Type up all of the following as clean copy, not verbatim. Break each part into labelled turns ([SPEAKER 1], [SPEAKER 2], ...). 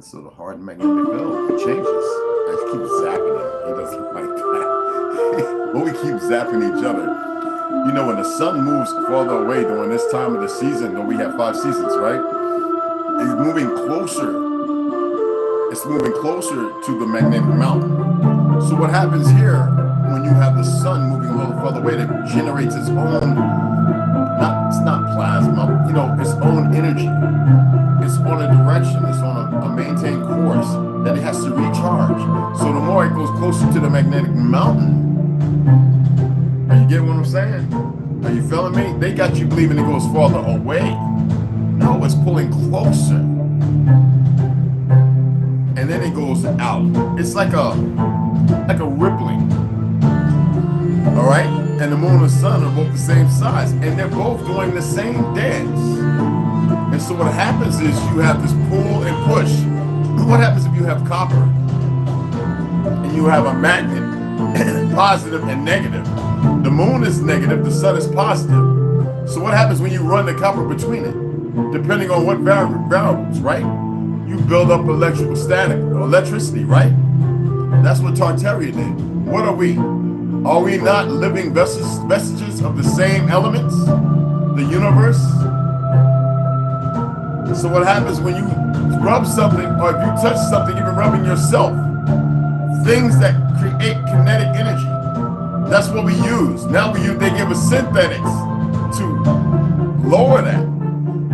[SPEAKER 1] So the hard magnetic field, it changes. I keep zapping him. He doesn't like that. But we keep zapping each other. You know, when the sun moves farther away during this time of the season, though we have 5 seasons, right? It's moving closer. It's moving closer to the magnetic mountain. So what happens here when you have the sun moving a little further away, that generates its own, it's not plasma, you know, its own energy. It's on a direction, it's on a maintained course that it has to recharge. So the more it goes closer to the magnetic mountain, are you getting what I'm saying? Are you feeling me? They got you believing it goes farther away. No, it's pulling closer. And then it goes out. It's like a rippling. All right? And the moon and the sun are both the same size. And they're both doing the same dance. And so what happens is you have this pull and push. What happens if you have copper and you have a magnet, positive and negative? The moon is negative, the sun is positive. So what happens when you run the copper between it? Depending on what variables, right? You build up electricity, right? That's what Tartaria did. What are we? Are we not living vestiges of the same elements? The universe? So what happens when you rub something, or if you touch something, even rubbing yourself, things that create kinetic energy, that's what we use. Now they give us synthetics to lower that.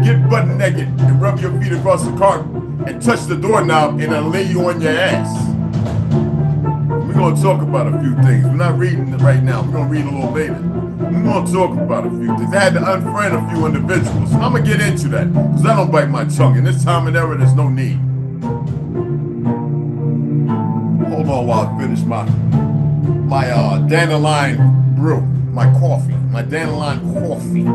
[SPEAKER 1] Get butt naked and rub your feet across the carpet and touch the doorknob and it'll lay you on your ass. We're going to talk about a few things. We're not reading it right now. We're going to read a little later. We're going to talk about a few things. I had to unfriend a few individuals. I'm going to get into that because I don't bite my tongue. In this time and era, there's no need. Hold on while I finish my dandelion brew, my coffee, my dandelion coffee.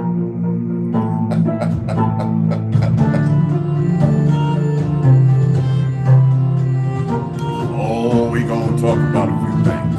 [SPEAKER 1] Oh, we gonna talk about a few things.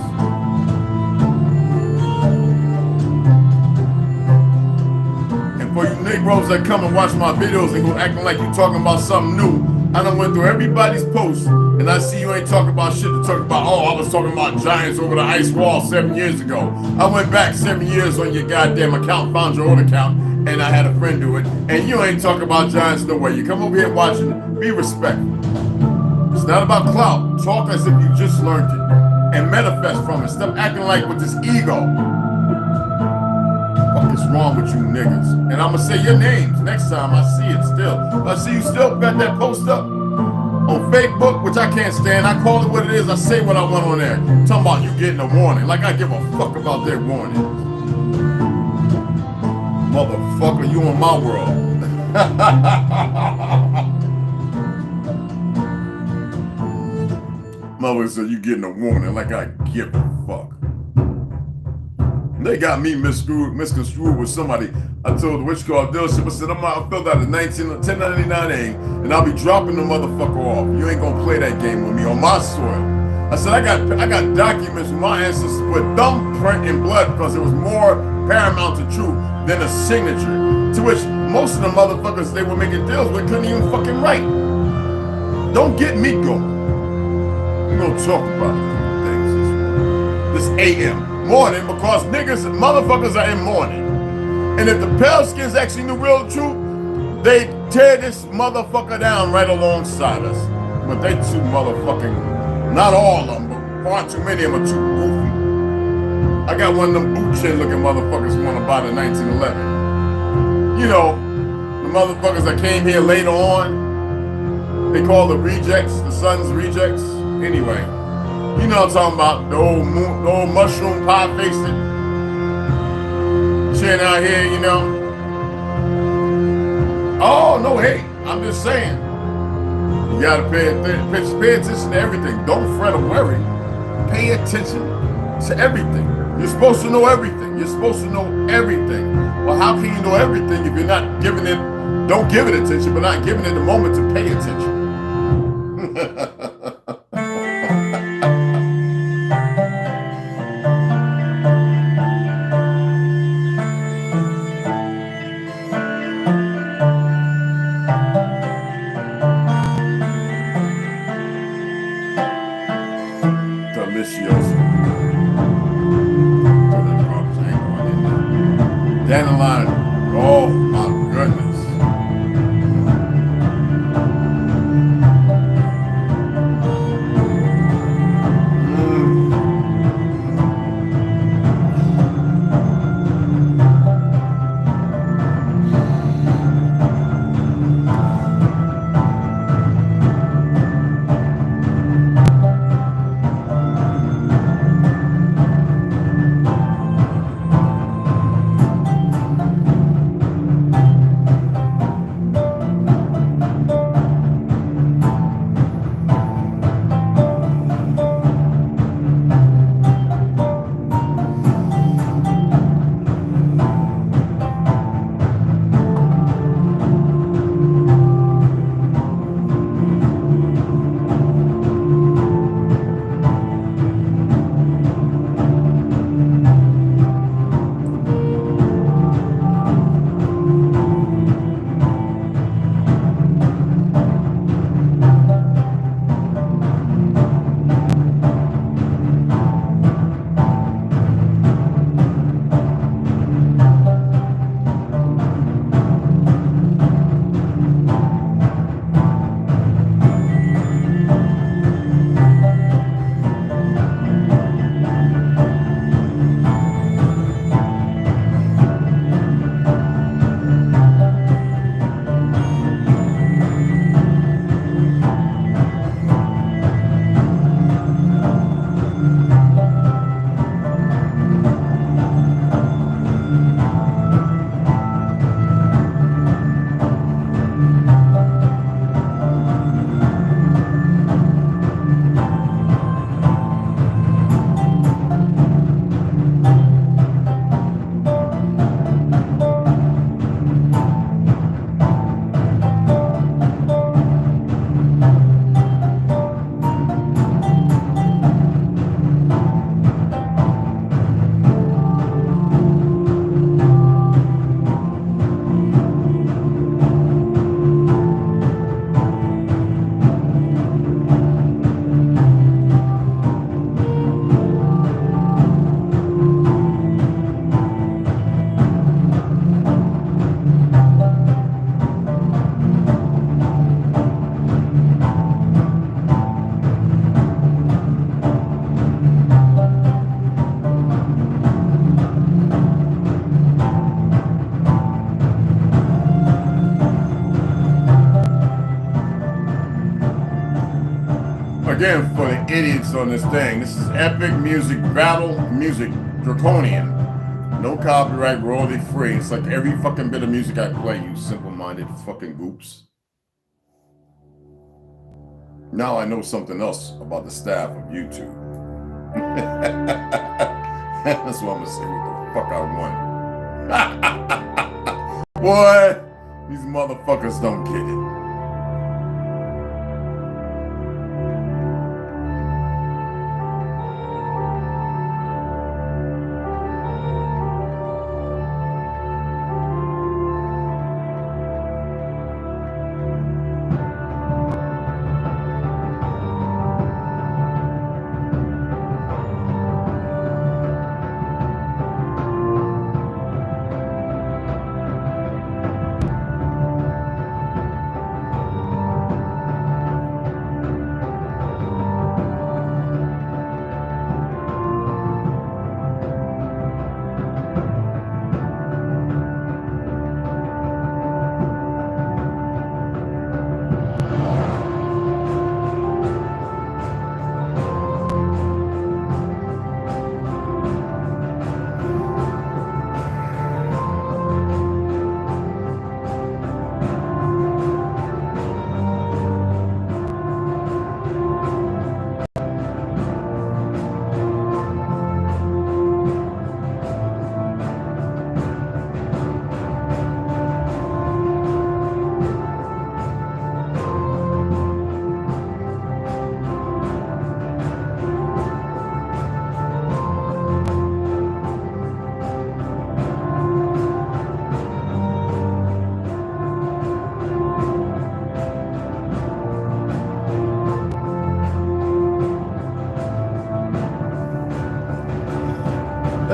[SPEAKER 1] And for you Negroes that come and watch my videos and go acting like you talking about something new, I done went through everybody's posts and I see you ain't talking about shit to talk about, oh, I was talking about giants over the ice wall 7 years ago. I went back 7 years on your goddamn account, found your old account, and I had a friend do it, and you ain't talking about giants no way. You come over here watching, be respectful. It's not about clout. Talk as if you just learned it and manifest from it. Stop acting like with this ego. What is wrong with you niggas? And I'm gonna say your names next time I see it still. I see you still got that post up on Facebook, which I can't stand. I call it what it is. I say what I want on there. I'm talking about you getting a warning. Like I give a fuck about their warnings. Motherfucker, you in my world. Mother said you getting a warning like I give a fuck. They got me misconstrued with somebody. I told the witch card dealership, I said, I filled out a 1099A and I'll be dropping the motherfucker off. You ain't gonna play that game with me on my soil. I said, I got documents from my ancestors with thumbprint and blood because it was more paramount to truth than a signature. To which most of the motherfuckers they were making deals with couldn't even fucking write. Don't get me going. We're gonna talk about things this AM morning because niggas and motherfuckers are in mourning. And if the pale skins actually knew real truth, they tear this motherfucker down right alongside us. But they too motherfucking, not all of them, but far too many of them are too goofy. I got one of them boot chin looking motherfuckers who want to buy the 1911. You know, the motherfuckers that came here later on, they call the rejects, the son's rejects. Anyway, you know what I'm talking about, the old mushroom pie-faced chin out here, you know. Oh, no hate, I'm just saying. You gotta pay attention to everything. Don't fret or worry. Pay attention to everything. You're supposed to know everything. You're supposed to know everything. Well, how can you know everything if you're not giving it, don't give it attention, but not giving it the moment to pay attention? delicioso. Dandelion. Oh my goodness. Again, for the idiots on this thing, this is Epic Music Battle Music Draconian. No copyright, royalty free. It's like every fucking bit of music I play, you simple-minded fucking goops. Now I know something else about the staff of YouTube. That's what I'm gonna say, what the fuck I want. Boy, these motherfuckers don't get it.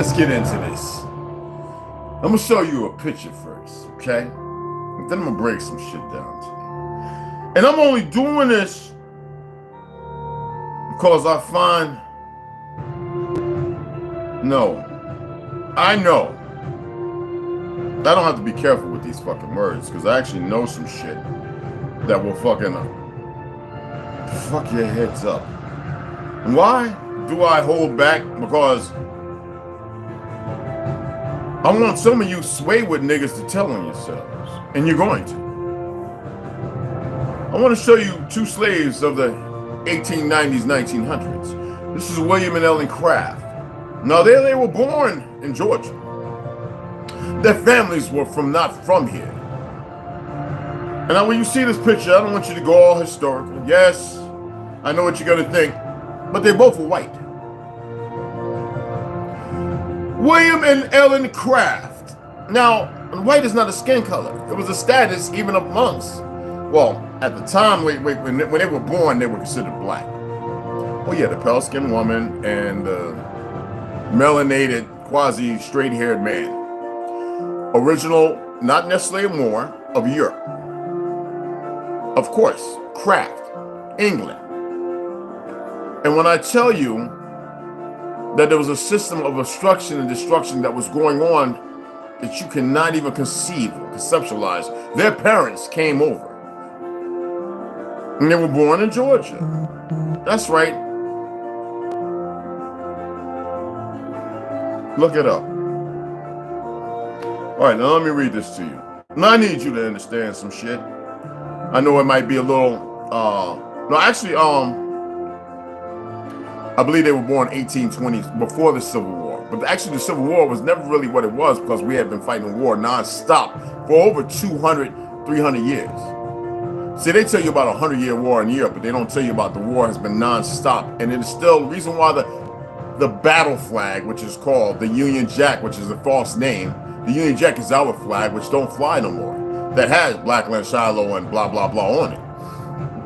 [SPEAKER 1] let's get into this. I'm gonna show you a picture first, okay? And then I'm gonna break some shit down to you. And I'm only doing this because I find, I know. I don't have to be careful with these fucking words because I actually know some shit that will fucking fuck your heads up. And why do I hold back? Because I want some of you wayward niggas to tell on yourselves, and you're going to. I want to show you two slaves of the 1890s, 1900s. This is William and Ellen Craft. Now, they were born in Georgia. Their families were not from here. And now when you see this picture, I don't want you to go all historical. Yes, I know what you're going to think, but they both were white. William and Ellen Craft. Now, white is not a skin color. It was a status even amongst, well, at the time when they were born, they were considered black. Oh yeah, the pale-skinned woman and the melanated, quasi-straight-haired man. Original, not necessarily a Moor, of Europe. Of course, Craft, England. And when I tell you that there was a system of obstruction and destruction that was going on that you cannot even conceive or conceptualize, their parents came over. And they were born in Georgia. That's right. Look it up. All right, now let me read this to you. Now I need you to understand some shit. I know it might be a little, I believe they were born 1820s, before the Civil War. But actually the Civil War was never really what it was because we had been fighting a war non-stop for over 200, 300 years. See, they tell you about a 100-year war in Europe, but they don't tell you about the war has been non-stop. And it is still the reason why the battle flag, which is called the Union Jack, which is a false name. The Union Jack is our flag, which don't fly no more. That has Blackland, Shiloh, and blah, blah, blah on it.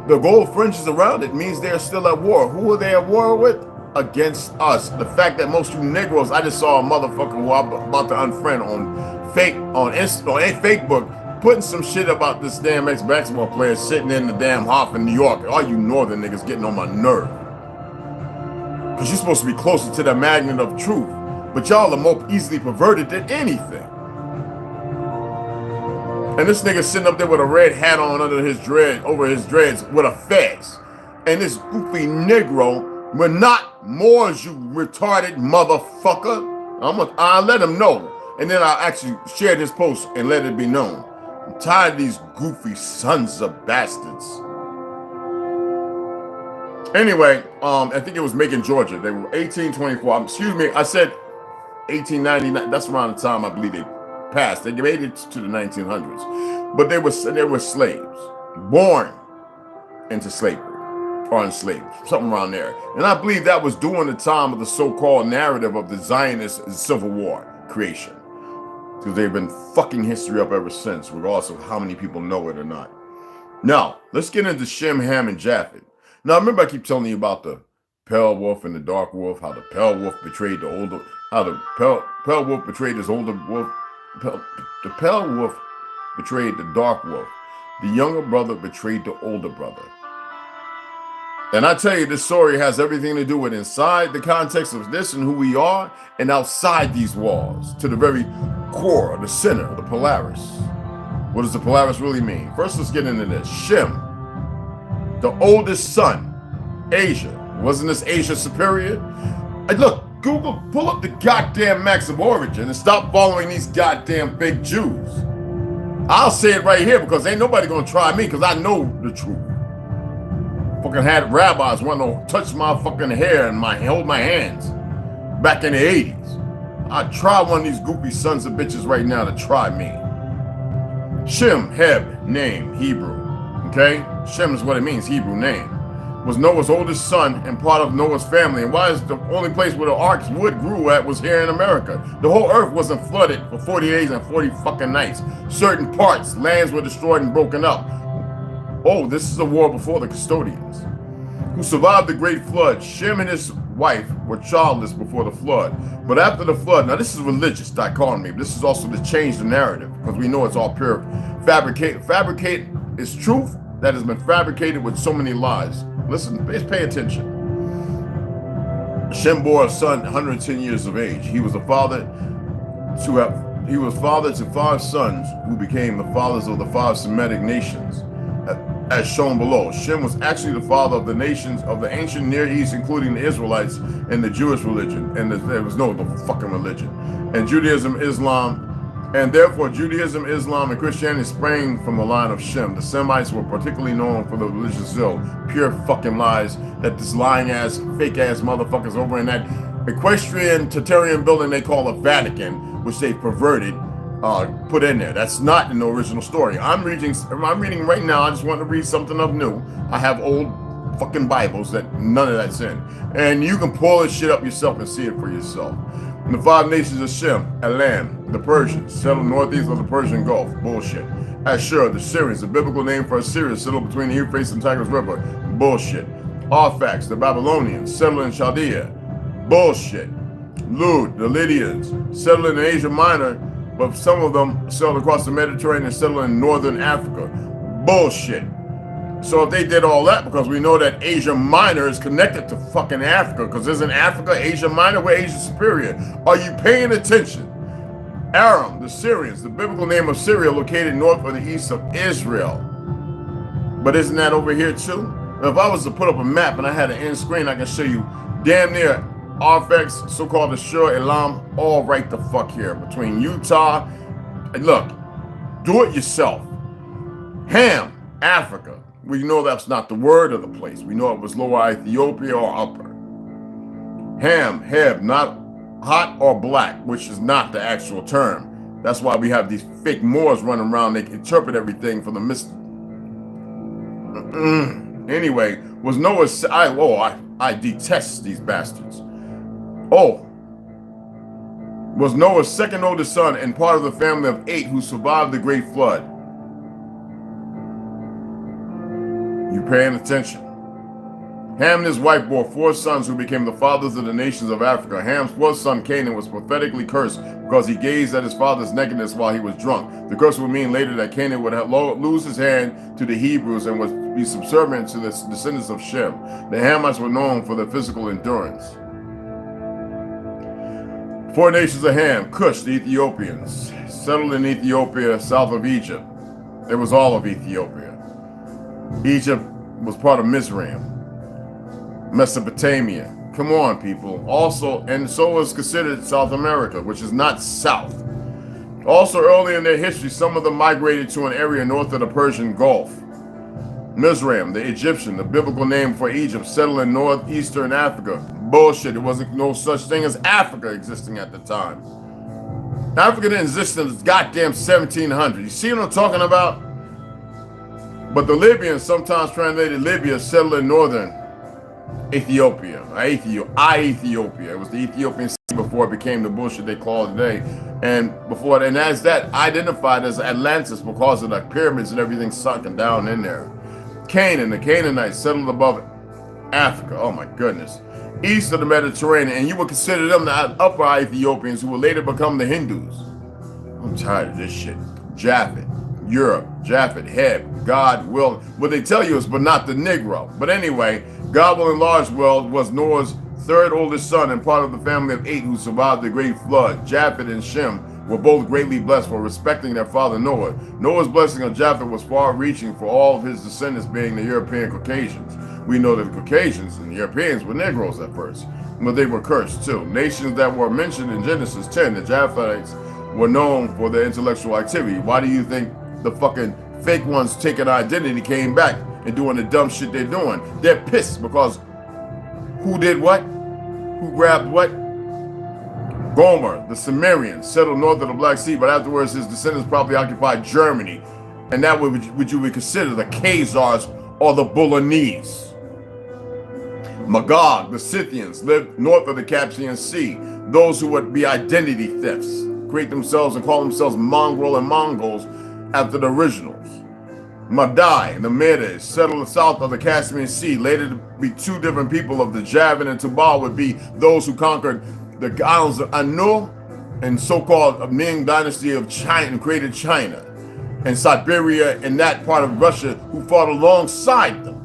[SPEAKER 1] The gold fringes around it means they're still at war. Who are they at war with? Against us. The fact that most of you Negroes, I just saw a motherfucker who I'm about to unfriend on Facebook, putting some shit about this damn ex-basketball player sitting in the damn Hoff in New York. All you northern niggas getting on my nerve. Because you're supposed to be closer to the magnet of truth. But y'all are more easily perverted than anything. And this nigga sitting up there with a red hat on over his dreads with a fez. And this goofy Negro, we're not Moors, you retarded motherfucker. I'll let him know. And then I'll actually share this post and let it be known. I'm tired of these goofy sons of bastards. Anyway, I think it was Macon, Georgia. They were 1824. Excuse me, I said 1899. That's around the time I believe they passed. They made it to the 1900s. But they were slaves, born into slavery, or enslaved, something around there. And I believe that was during the time of the so-called narrative of the Zionist Civil War creation. Because they've been fucking history up ever since, regardless of how many people know it or not. Now, let's get into Shem, Ham, and Japheth. Now, remember I keep telling you about the pale wolf and the dark wolf, how the pale wolf betrayed the older, how the pale wolf betrayed his older wolf. The pale wolf betrayed the dark wolf. The younger brother betrayed the older brother. And I tell you, this story has everything to do with inside the context of this and who we are, and outside these walls, to the very core, the center, the Polaris. What does the Polaris really mean? First, let's get into this. Shem, the oldest son, Asia. Wasn't this Asia superior? Look, Google, pull up the goddamn maps of origin and stop following these goddamn fake Jews. I'll say it right here because ain't nobody gonna try me because I know the truth. Fucking had rabbis want to touch my fucking hair and hold my hands back in the 80s. I'd try one of these goofy sons of bitches right now to try me. Shem, Heb, name, Hebrew. Okay? Shem is what it means, Hebrew name. Was Noah's oldest son and part of Noah's family. And why is the only place where the ark's wood grew at was here in America? The whole earth wasn't flooded for 40 days and 40 fucking nights. Certain parts, lands were destroyed and broken up. Oh, this is a war before the custodians. Who survived the great flood. Shem and his wife were childless before the flood. But after the flood, now this is religious dichotomy. This is also to change the narrative, because we know it's all pure fabricate is truth that has been fabricated with so many lies. Listen, pay attention. Shem bore a son 110 years of age. He was father to 5 sons who became the fathers of the 5 Semitic nations, as shown below. Shem was actually the father of the nations of the ancient Near East, including the Israelites and the Jewish religion, and there was no fucking religion, and Judaism, Islam, and therefore Judaism, Islam, and Christianity sprang from the line of Shem. The Semites were particularly known for the religious zeal, pure fucking lies that this lying ass, fake ass motherfuckers over in that equestrian Tartarian building they call the Vatican, which they perverted, put in there. That's not in the original story. I'm reading right now. I just want to read something up new. I have old fucking Bibles that none of that's in, and you can pull this shit up yourself and see it for yourself. And the 5 nations of Shem: Elam, the Persians, settled northeast of the Persian Gulf. Bullshit. Ashur, the Syrians, the biblical name for Assyria, settled between the Euphrates and Tigris River. Bullshit. Arphax, the Babylonians, settled in Chaldea. Bullshit. Lud, the Lydians, settled in Asia Minor, but some of them sailed across the Mediterranean and settled in northern Africa. Bullshit. So if they did all that, because we know that Asia Minor is connected to fucking Africa, because isn't Africa Asia Minor? We're Asia Superior. Are you paying attention? Aram, the Syrians, the biblical name of Syria, located north or the east of Israel. But isn't that over here too? Now, if I was to put up a map and I had an end screen, I can show you damn near Arphax, so-called Ashur, Elam, all right the fuck here between Utah. And look, do it yourself. Ham, Africa. We know that's not the word of the place. We know it was Lower Ethiopia or Upper. Ham, Heb, not hot or black, which is not the actual term. That's why we have these fake Moors running around. They can interpret everything for the Anyway, was Noah's... I detest these bastards. Was Noah's second oldest son and part of the family of 8 who survived the great flood. You paying attention? Ham and his wife bore 4 sons who became the fathers of the nations of Africa. Ham's 4th son, Canaan, was prophetically cursed because he gazed at his father's nakedness while he was drunk. The curse would mean later that Canaan would lose his hand to the Hebrews and would be subservient to the descendants of Shem. The Hamites were known for their physical endurance. 4 nations of Ham: Cush, the Ethiopians, settled in Ethiopia, south of Egypt. It was all of Ethiopia. Egypt was part of Mizraim, Mesopotamia. Come on, people. Also, and so was considered South America, which is not south. Also, early in their history, some of them migrated to an area north of the Persian Gulf. Mizraim, the Egyptian, the biblical name for Egypt, settled in northeastern Africa. Bullshit. There wasn't no such thing as Africa existing at the time. Africa didn't exist in the goddamn 1700s. You see what I'm talking about? But the Libyans, sometimes translated Libya, settled in northern Ethiopia. Ethiopia. It was the Ethiopian Sea before it became the bullshit they call it today. And before that, and as that identified as Atlantis because of the pyramids and everything sunken down in there. Canaan, the Canaanites, settled above Africa. Oh my goodness. East of the Mediterranean, and you would consider them the upper Ethiopians who would later become the Hindus. I'm tired of this shit. Japhet, Europe, Japhet, Heb, God will. What they tell you is, but not the Negro. But anyway, God will enlarge world was Noah's 3rd oldest son and part of the family of 8 who survived the great flood. Japhet and Shem were both greatly blessed for respecting their father Noah. Noah's blessing of Japhet was far-reaching for all of his descendants being the European Caucasians. We know that the Caucasians and the Europeans were Negroes at first, but they were cursed too. Nations that were mentioned in Genesis 10, the Japhetites, were known for their intellectual activity. Why do you think the fucking fake ones taking identity came back and doing the dumb shit they're doing? They're pissed because who did what? Who grabbed what? Gomer, the Sumerians, settled north of the Black Sea, but afterwards his descendants probably occupied Germany, and that would you would consider the Khazars or the Bolognese. Magog, the Scythians, lived north of the Caspian Sea. Those who would be identity thefts, create themselves and call themselves Mongol and Mongols after the originals. Madai, the Medes, settled south of the Caspian Sea, later to be two different people of the Javan and Tubal would be those who conquered the islands of Anu and so-called Ming dynasty of China and created China, and Siberia and that part of Russia who fought alongside them.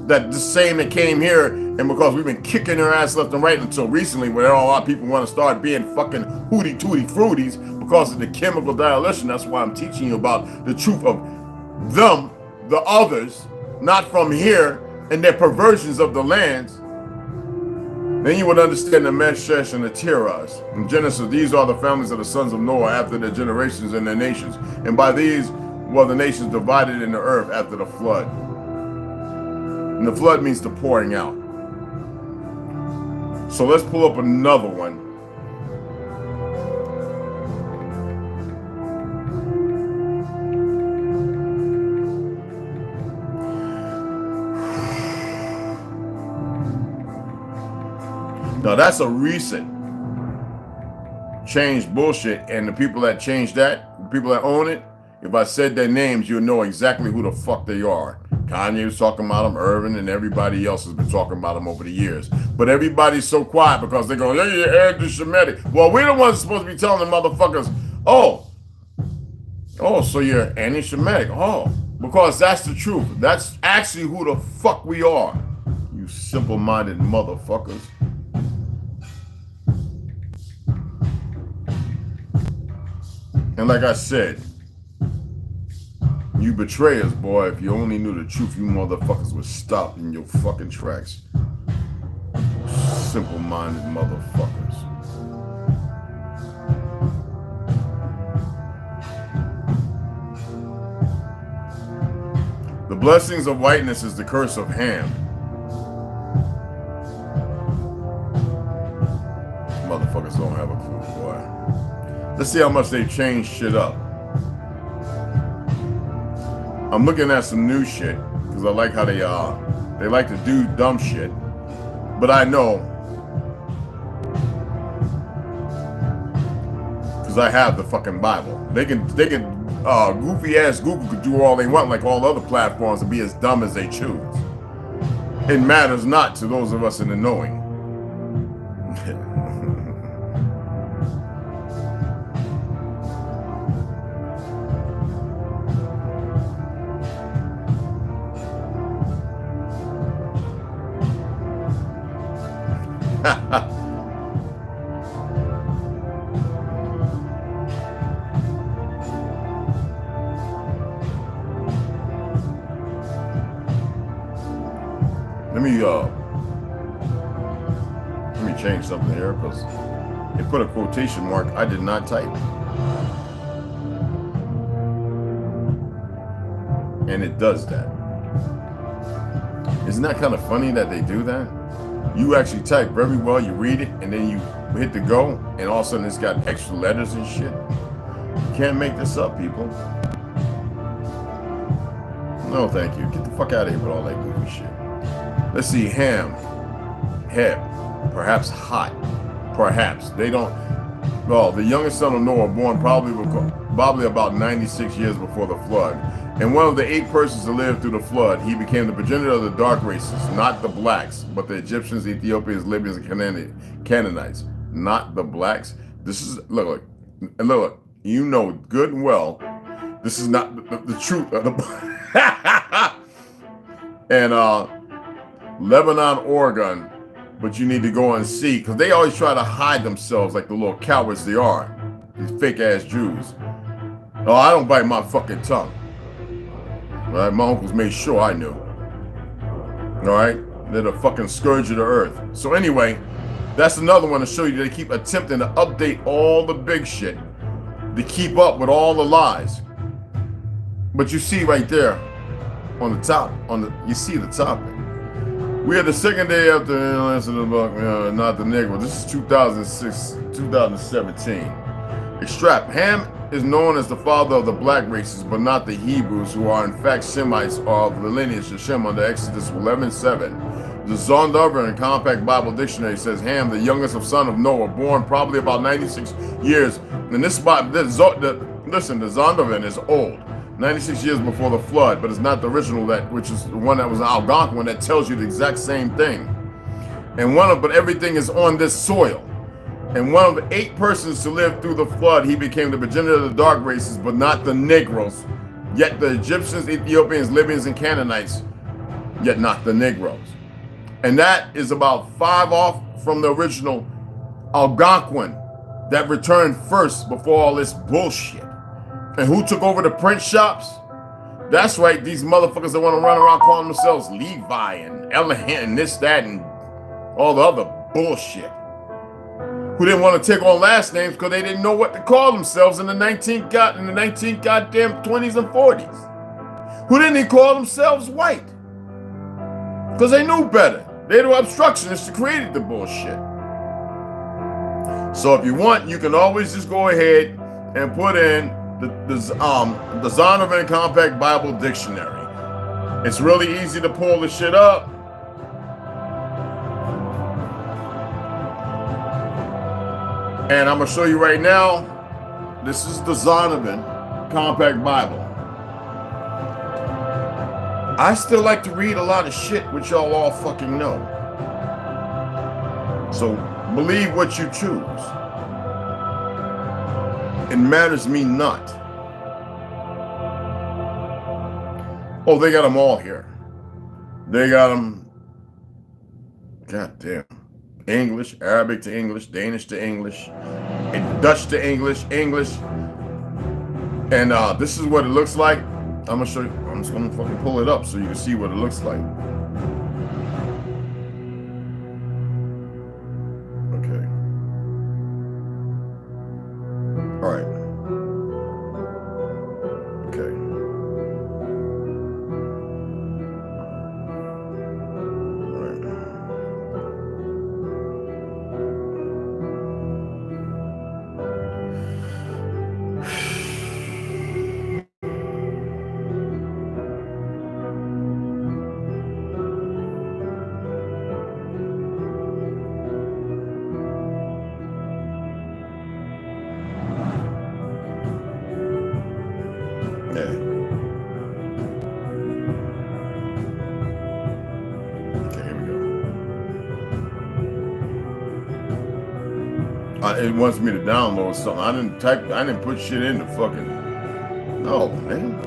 [SPEAKER 1] That the same that came here, and because we've been kicking their ass left and right until recently, where a lot of people want to start being fucking hooty tooty fruities because of the chemical dilution. That's why I'm teaching you about the truth of them, the others, not from here, and their perversions of the lands. Then you would understand the Meshesh and the Tiras. In Genesis, these are the families of the sons of Noah after their generations and their nations. And by these were the nations divided in the earth after the flood. And the flood means the pouring out. So let's pull up another one. Now that's a recent changed bullshit, and the people that changed that, the people that own it, if I said their names, you'll know exactly who the fuck they are. Kanye was talking about them, Irvin, and everybody else has been talking about them over the years. But everybody's so quiet because they go, yeah, you're anti-Semitic. Well, we're the ones supposed to be telling the motherfuckers, oh, so you're anti-Semitic. Oh, because that's the truth. That's actually who the fuck we are. You simple-minded motherfuckers. And like I said, you betrayers, boy, if you only knew the truth, you motherfuckers would stop in your fucking tracks. Simple-minded motherfuckers. The blessings of whiteness is the curse of Ham. Motherfuckers don't have a clue, boy. Let's see how much they changed shit up. I'm looking at some new shit because I like how they like to do dumb shit. But I know, because I have the fucking Bible. They can goofy ass Google could do all they want like all other platforms and be as dumb as they choose. It matters not to those of us in the knowing. Let me change something here because it put a quotation mark I did not type. And it does that. Isn't that kind of funny that they do that? You actually type very well, you read it, and then you hit the go, and all of a sudden it's got extra letters and shit. You can't make this up, people. No, thank you. Get the fuck out of here with all that goofy shit. Let's see, ham, heb, perhaps hot, perhaps. They don't, well, the youngest son of Noah, born probably about 96 years before the flood. And one of the 8 persons that lived through the flood, he became the progenitor of the dark races, not the blacks, but the Egyptians, Ethiopians, Libyans, and Canaanites, not the blacks. This is, look, you know good and well, this is not the truth of the, and Lebanon, Oregon, but you need to go and see, because they always try to hide themselves like the little cowards they are, these fake ass Jews. Oh, I don't bite my fucking tongue. Right? My uncles made sure I knew. Alright? They're the fucking scourge of the earth. So anyway, that's another one to show you they keep attempting to update all the big shit to keep up with all the lies. But you see right there on the top, you see the topic. We are the second day after the illness of the book, not the Negro. This is 2017. Extract. Ham is known as the father of the black races, but not the Hebrews, who are in fact Semites of the lineage of Shem under Exodus 11:7. The Zondervan and Compact Bible Dictionary says Ham, the youngest son of Noah, born probably about 96 years. And the Zondervan is old. 96 years before the flood, but it's not the original, that which is the one that was an Algonquin that tells you the exact same thing. And but everything is on this soil. And one of the 8 persons to live through the flood, he became the progenitor of the dark races, but not the Negroes. Yet the Egyptians, Ethiopians, Libyans, and Canaanites, yet not the Negroes. And that is about 5 off from the original Algonquin that returned first before all this bullshit. And who took over the print shops? That's right, these motherfuckers that want to run around calling themselves Levi and Elahan and this, that, and all the other bullshit. Who didn't want to take on last names because they didn't know what to call themselves in the 19 goddamn 20s and 40s. Who didn't even call themselves white? Because they knew better. They were obstructionists who created the bullshit. So if you want, you can always just go ahead and put in the Zondervan Compact Bible Dictionary. It's really easy to pull the shit up. And I'm going to show you right now. This is the Zondervan Compact Bible. I still like to read a lot of shit which y'all all fucking know. So believe what you choose. It matters me not. Oh, they got them all here. They got them, goddamn, English, Arabic to English, Danish to English, and Dutch to English. And this is what it looks like. I'm gonna show you. I'm just gonna fucking pull it up so you can see what it looks like. Okay. All right. Okay. All right. It wants me to download something. I didn't put shit in the fucking. No, man.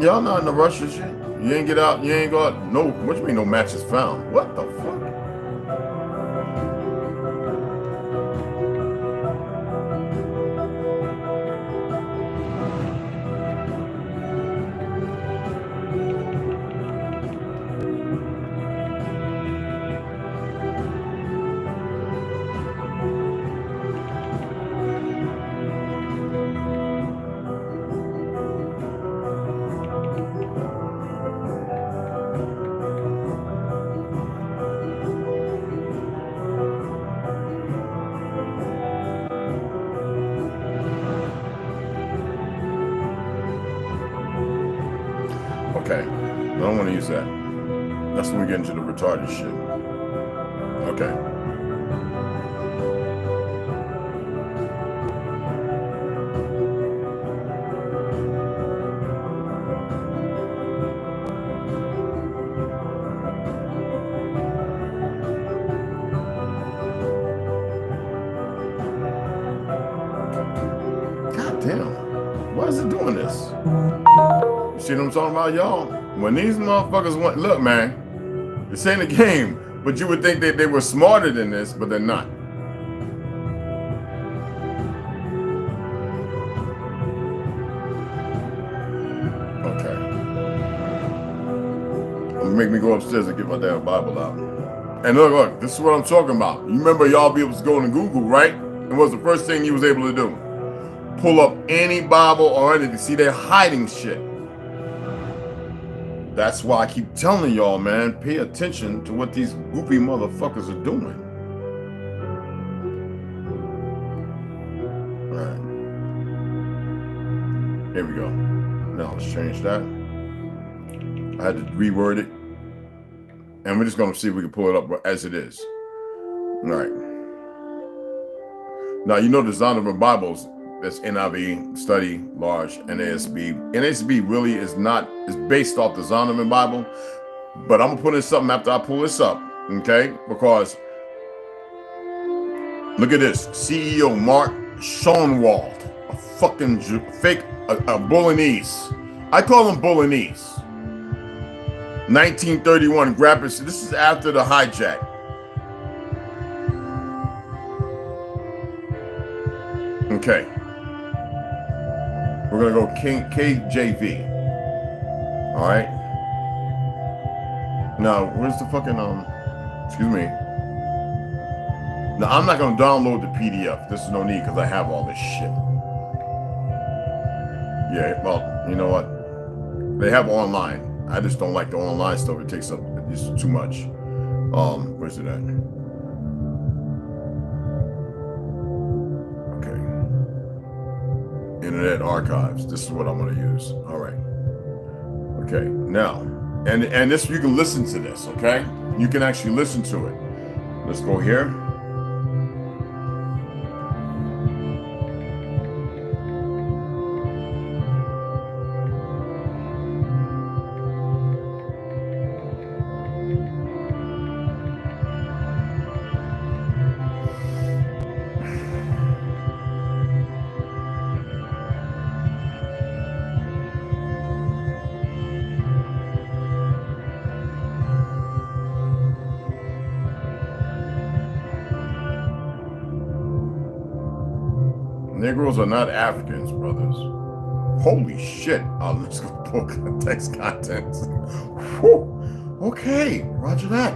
[SPEAKER 1] Y'all not in a rush and shit. You ain't get out, you ain't got no, what you mean no matches found? What the fuck? Okay, I don't want to use that. That's when we get into the retarded shit. Okay. God damn, why is it doing this? See what I'm talking about, y'all? When these motherfuckers want, look, man, this ain't a game, but you would think that they were smarter than this, but they're not. Okay. Make me go upstairs and get my damn Bible out. And look, this is what I'm talking about. You remember y'all be able to go to Google, right? And what's the first thing you was able to do? pull up any Bible or anything. See, they're hiding shit. That's why I keep telling y'all, man, pay attention to what these goofy motherfuckers are doing. All right. Here we go. Now let's change that. I had to reword it. And we're just going to see if we can pull it up as it is. All right. Now, you know the Zondervan Bibles, that's NIV, Study, Large, and NASB. NASB really is based off the Zondervan Bible, but I'm going to put in something after I pull this up, okay? Because, look at this. CEO Mark Schoenwald, a fucking fake, a Bolognese. I call him Bolognese. 1931, Grappus. This is after the hijack. Okay. We're going to go KJV. All right. Now, where's the fucking, excuse me. Now, I'm not going to download the PDF. This is no need because I have all this shit. Yeah, well, you know what? They have online. I just don't like the online stuff. It takes up just too much. Where's it at? Okay. Internet Archives. This is what I'm going to use. All right. Okay. Now, and this, you can listen to this, okay? You can actually listen to it. Let's go here. Negroes are not Africans, brothers. Holy shit. Let's go book text contents. Whew. Okay, roger that.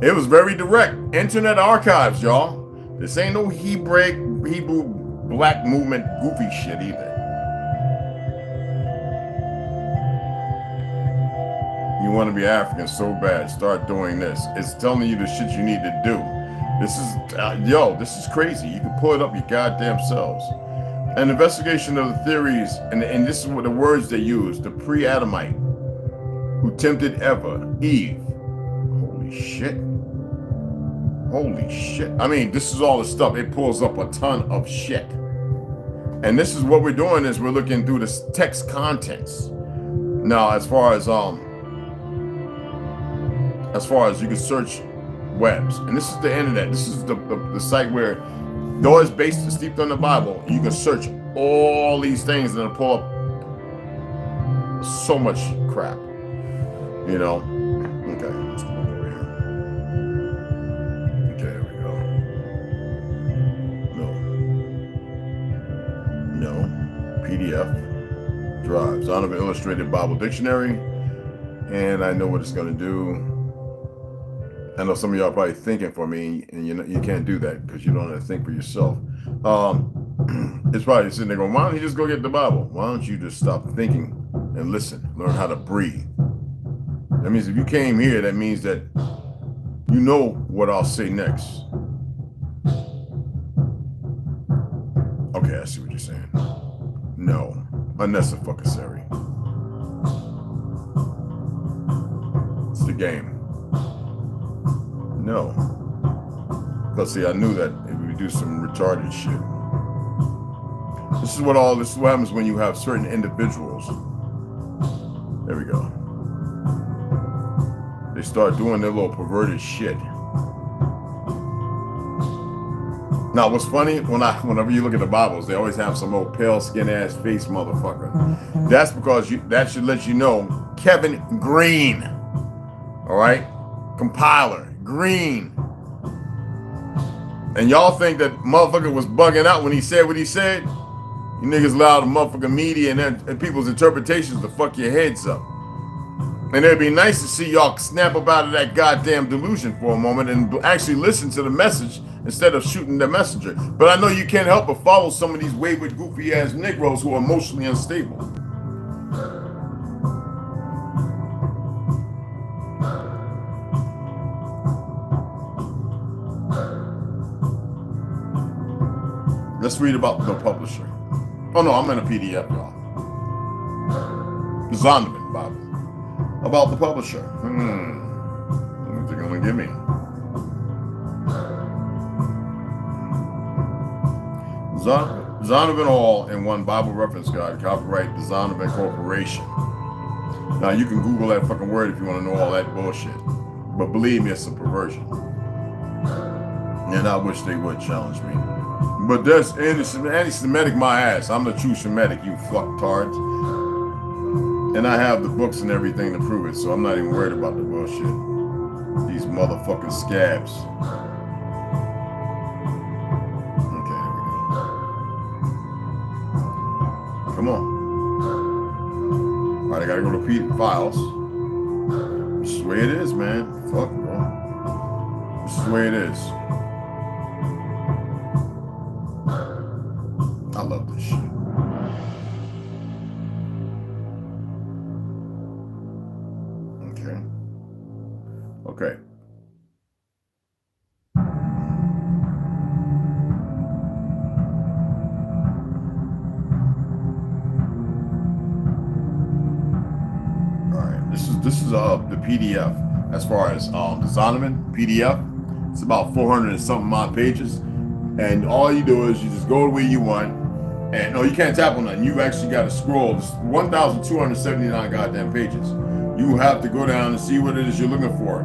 [SPEAKER 1] It was very direct. Internet Archives, y'all. This ain't no Hebrew black movement goofy shit either. You want to be African so bad, start doing this. It's telling you the shit you need to do. This is, this is crazy. You can pull it up your goddamn selves. An investigation of the theories, and this is what the words they use, the pre-Adamite who tempted Eve. Holy shit. Holy shit. I mean, this is all the stuff. It pulls up a ton of shit. And this is what we're doing is we're looking through the text contents. Now, as far as you can search webs, and this is the internet. This is the site where, though it's based steeped on the Bible, you can search all these things and it'll pull up so much crap. You know. Okay, let's go over here. Okay, there we go. No. PDF drives. Out of an illustrated Bible dictionary, and I know what it's going to do. I know some of y'all are probably thinking for me, and you can't do that because you don't have to think for yourself. It's probably sitting there going, why don't you just go get the Bible? Why don't you just stop thinking and listen, learn how to breathe? That means if you came here, that means that you know what I'll say next. Okay, I see what you're saying. No, unnecessary. It's the game. No. Because see, I knew that if we do some retarded shit. This is what happens when you have certain individuals. There we go. They start doing their little perverted shit. Now, what's funny, whenever you look at the Bibles, they always have some old pale skin ass face motherfucker. That's because that should let you know Kevin Green. All right? Compiler. Green. And y'all think that motherfucker was bugging out when he said what he said? You niggas allow the motherfucking media and people's interpretations to fuck your heads up. And it'd be nice to see y'all snap up out of that goddamn delusion for a moment and actually listen to the message instead of shooting the messenger. But I know you can't help but follow some of these wayward, goofy-ass Negroes who are emotionally unstable. Let's read about the publisher. Oh no, I'm in a PDF, y'all. The Zondervan Bible. About the publisher. What they're gonna give me? Zondervan All in One Bible Reference Guide, copyright the Zondervan Corporation. Now you can Google that fucking word if you want to know all that bullshit. But believe me, it's a perversion. And I wish they would challenge me. But that's anti-Semitic my ass. I'm the true Semitic, you fucktards. And I have the books and everything to prove it, so I'm not even worried about the bullshit. These motherfucking scabs. Okay, here we go. Come on. Alright, I gotta go to files. This is the way it is, man. Fuck, bro. This is the way it is. I love this shit. Okay. This is the PDF as far as the Zondervan PDF. It's about 400 and something odd pages, and all you do is you just go the way you want, and no, you can't tap on nothing. You actually got to scroll. It's 1,279 goddamn pages. You have to go down and see what it is you're looking for.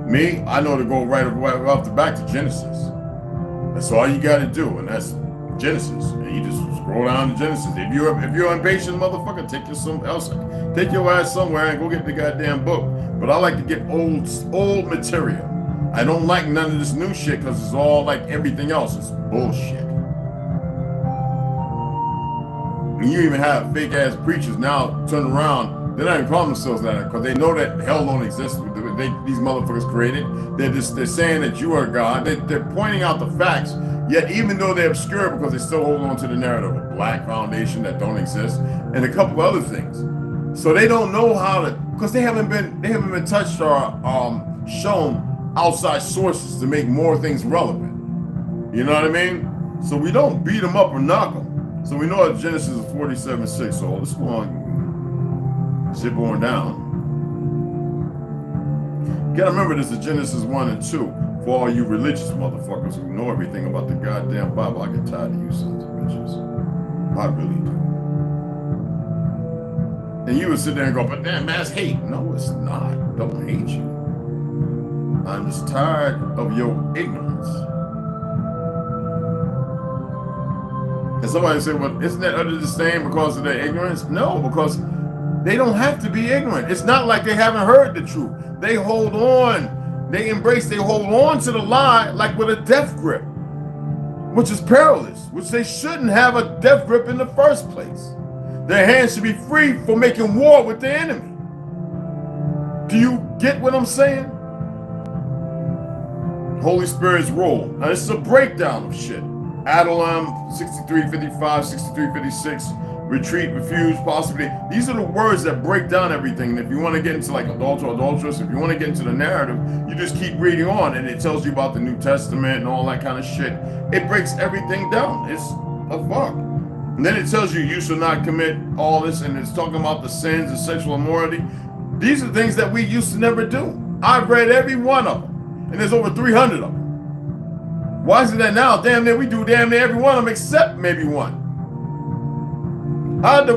[SPEAKER 1] Me, I know to go right off the back to Genesis. That's all you got to do, and that's Genesis. And you just scroll down to Genesis. If you're impatient, motherfucker, take your ass somewhere and go get the goddamn book. But I like to get old material. I don't like none of this new shit because it's all like everything else. It's bullshit. And you even have fake ass preachers now turn around. They're not even calling themselves that because they know that hell don't exist. These motherfuckers created. They're saying that you are God. They're pointing out the facts. Yet even though they're obscure because they still hold on to the narrative of black foundation that don't exist and a couple other things. So they don't know how to, because they haven't been touched or shown outside sources to make more things relevant. You know what I mean? So we don't beat them up or knock them. So we know that Genesis is 47:6. So let's go on. Zip on down. You gotta remember this is Genesis 1 and 2 for all you religious motherfuckers who know everything about the goddamn Bible. I get tired of you sons of bitches. I really do. And you would sit there and go, but damn, that's hate. No, it's not. Don't hate you. I'm just tired of your ignorance. And somebody say, well, isn't that under the same because of their ignorance? No, because they don't have to be ignorant. It's not like they haven't heard the truth. They hold on. They hold on to the lie like with a death grip, which is perilous, which they shouldn't have a death grip in the first place. Their hands should be free for making war with the enemy. Do you get what I'm saying? Holy Spirit's role. Now this is a breakdown of shit. Adulam, 63:55, 63:56. Retreat, refuse, possibly. These are the words that break down everything. And if you want to get into like adulterer, adulteress, if you want to get into the narrative, you just keep reading on and it tells you about the New Testament and all that kind of shit. It breaks everything down. It's a fuck. And then it tells you you should not commit all this, and it's talking about the sins and sexual immorality. These are things that we used to never do. I've read every one of them, and there's over 300 of them. Why is it that now, damn near, we do damn near every one of them except maybe one? How did the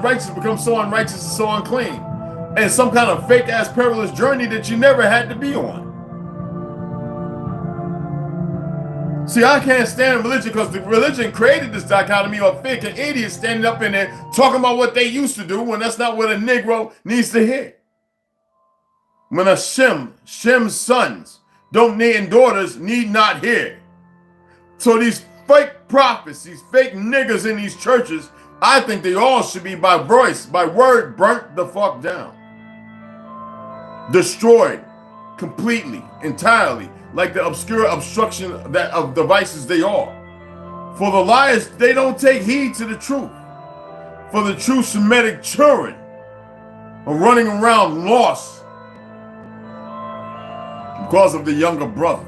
[SPEAKER 1] righteous become so unrighteous and so unclean? And some kind of fake ass perilous journey that you never had to be on. See, I can't stand religion because the religion created this dichotomy of fake and idiots standing up in there talking about what they used to do when that's not what a Negro needs to hear. When a Shem's sons and daughters need not hear. So these fake prophets, these fake niggas in these churches, I think they all should be by voice, by word, burnt the fuck down. Destroyed. completely, entirely, like the obscure obstruction that of devices they are. For the liars, they don't take heed to the truth. For the true Semitic children are running around lost because of the younger brother.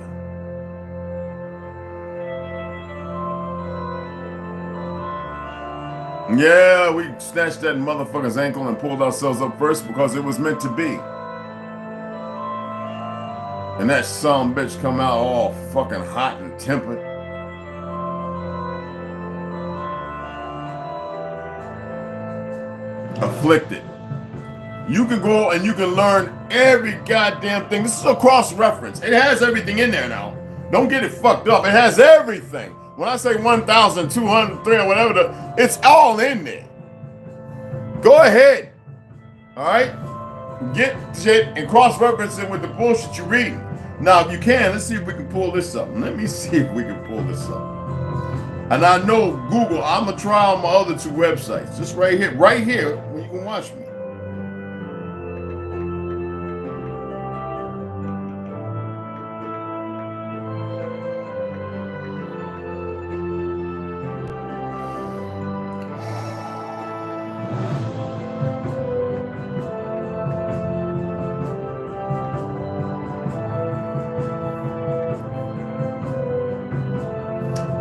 [SPEAKER 1] Yeah, we snatched that motherfucker's ankle and pulled ourselves up first because it was meant to be. And that son bitch come out all fucking hot and tempered. Afflicted. You can go and you can learn every goddamn thing. This is a cross-reference. It has everything in there now. Don't get it fucked up. It has everything. When I say 1,203 or whatever, it's all in there. Go ahead. All right? Get shit and cross-reference it with the bullshit you're reading. Now, if you can, let's see if we can pull this up. Let me see if we can pull this up. And I know Google, I'm going to try on my other two websites. Just right here, where you can watch me.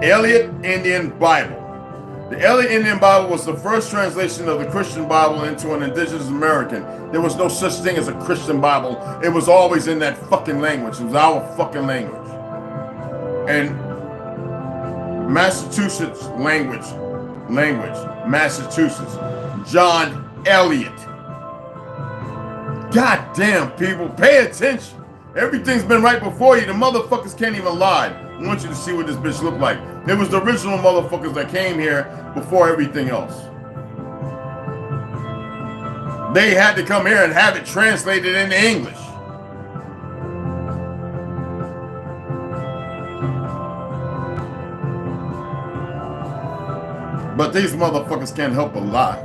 [SPEAKER 1] Elliott Indian Bible. The Elliott Indian Bible was the first translation of the Christian Bible into an indigenous American. There was no such thing as a Christian Bible. It was always in that fucking language. It was our fucking language. And Massachusetts language, Massachusetts. John Elliott. God damn, people, pay attention. Everything's been right before you. The motherfuckers can't even lie. I want you to see what this bitch looked like. It was the original motherfuckers that came here before everything else. They had to come here and have it translated into English. But these motherfuckers can't help but lie.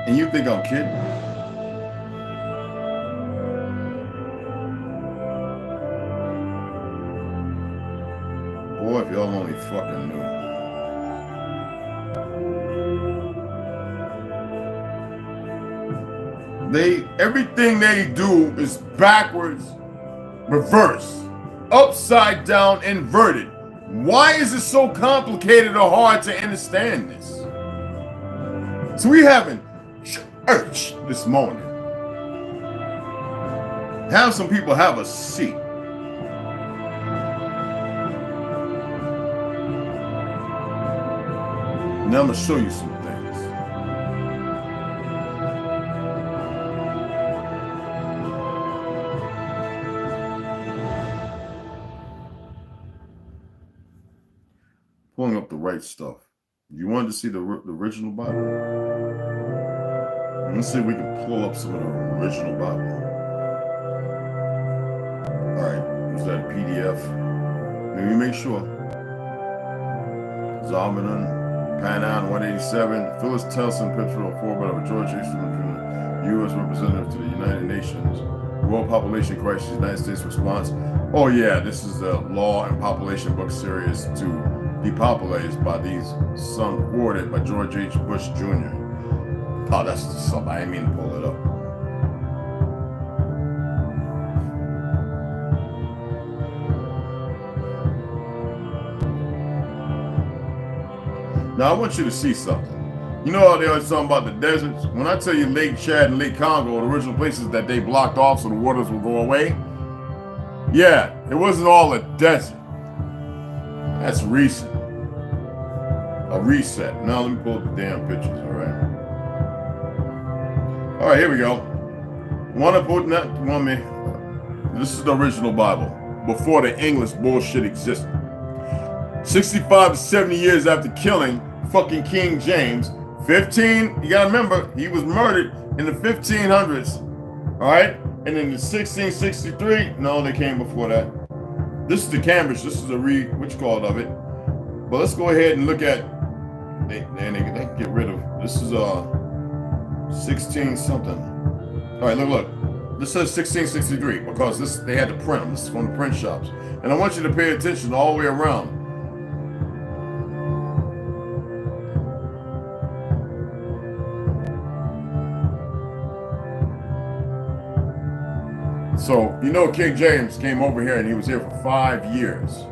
[SPEAKER 1] And you think I'm kidding? Boy, if y'all only fucking knew. Everything they do is backwards, reverse, upside down, inverted. Why is it so complicated or hard to understand this? So we having church this morning. Have some people have a seat. Now I'm going to show you some things. Pulling up the right stuff. You wanted to see the original Bible? Let's see if we can pull up some of the original Bible. All right, was that a PDF? Let me make sure. Zalmanan. Panan 187, Phyllis Telson, picture of forward of a George H. U.S. representative to the United Nations. World Population Crisis, United States response. Oh yeah, this is a law and population book series to depopulate by these sons forwarded by George H. Bush Jr. Oh, that's just something. I didn't mean to pull it up. Now, I want you to see something. You know how they always talking about the deserts? When I tell you Lake Chad and Lake Congo, the original places that they blocked off so the waters will go away, yeah, it wasn't all a desert. That's recent. A reset. Now, let me pull up the damn pictures, all right? All right, here we go. This is the original Bible, before the English bullshit existed. 65 to 70 years after killing fucking King James, you gotta remember, he was murdered in the 1500s, all right? And in the 1663, no, they came before that. This is the Cambridge, this is a which called of it. But let's go ahead and look at, they can get rid of, this is 16 something. All right, look. this says 1663 because they had to print them. This is from the print shops. And I want you to pay attention all the way around. So, you know, King James came over here and he was here for 5 years.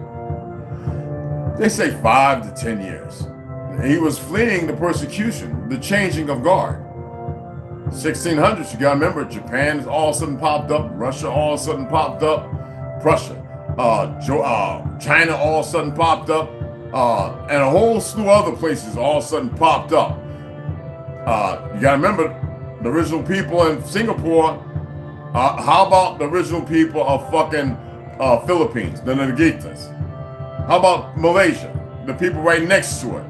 [SPEAKER 1] They say 5 to 10 years. He was fleeing the persecution, the changing of guard. 1600s, you gotta remember, Japan all of a sudden popped up, Russia all of a sudden popped up, Prussia, China all of a sudden popped up, and a whole slew of other places all of a sudden popped up. You gotta remember, the original people in Singapore, how about the original people of fucking Philippines, the Nagitas? How about Malaysia, the people right next to it?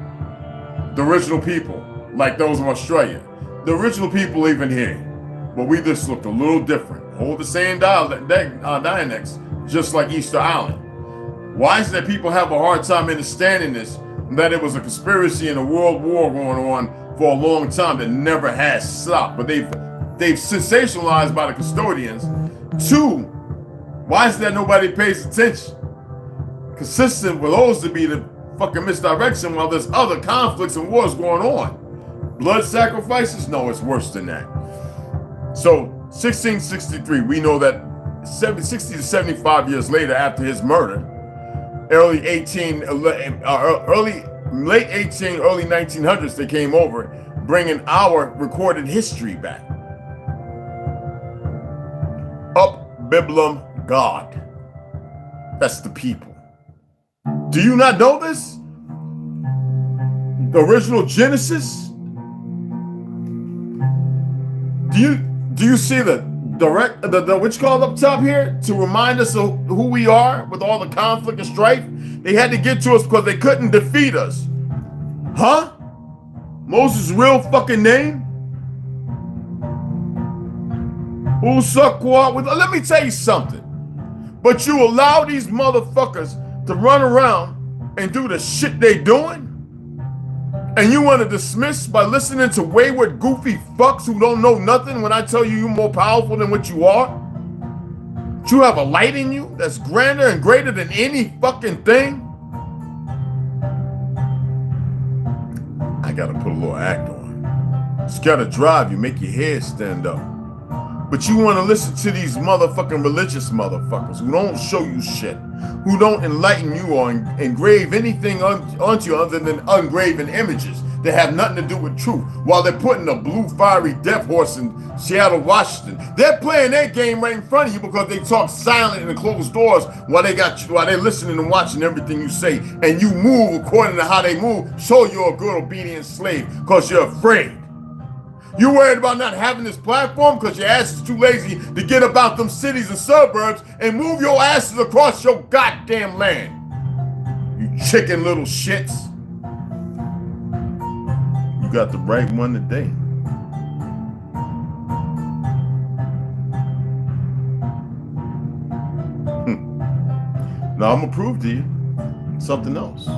[SPEAKER 1] The original people, like those of Australia. The original people even here, but we just looked a little different. Hold the same dialects, just like Easter Island. Why is it that people have a hard time understanding this, that it was a conspiracy and a world war going on for a long time that never has stopped, but they've sensationalized by the custodians. 2, why is it that nobody pays attention? Consistent with those to be the fucking misdirection while there's other conflicts and wars going on. Blood sacrifices? No, it's worse than that. So 1663, we know that 60 to 75 years later after his murder, late 18, early 1900s, they came over, bringing our recorded history back. Up Biblum God. That's the people. Do you not know this? The original Genesis? Do you see the what you call up top here to remind us of who we are with all the conflict and strife? They had to get to us because they couldn't defeat us. Huh? Moses' real fucking name? Let me tell you something. But you allow these motherfuckers to run around and do the shit they doing? And you want to dismiss by listening to wayward, goofy fucks who don't know nothing when I tell you you're more powerful than what you are? You have a light in you that's grander and greater than any fucking thing? I gotta put a little act on. It's gotta drive you, make your head stand up. But you want to listen to these motherfucking religious motherfuckers who don't show you shit, who don't enlighten you or engrave anything onto you other than ungraven images that have nothing to do with truth. While they're putting a blue fiery death horse in Seattle, Washington, they're playing their game right in front of you because they talk silent in the closed doors while they're listening and watching everything you say, and you move according to how they move. So you're a good obedient slave because you're afraid. You worried about not having this platform because your ass is too lazy to get about them cities and suburbs and move your asses across your goddamn land. You chicken little shits. You got the right one today. Now I'm gonna prove to you something else.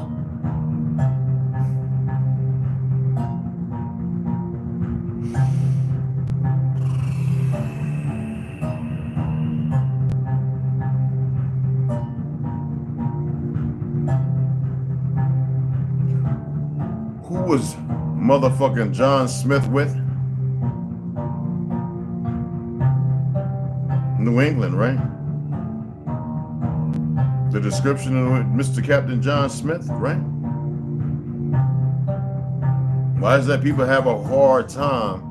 [SPEAKER 1] Who was motherfucking John Smith with? New England, right? The description of Mr. Captain John Smith, right? Why is that people have a hard time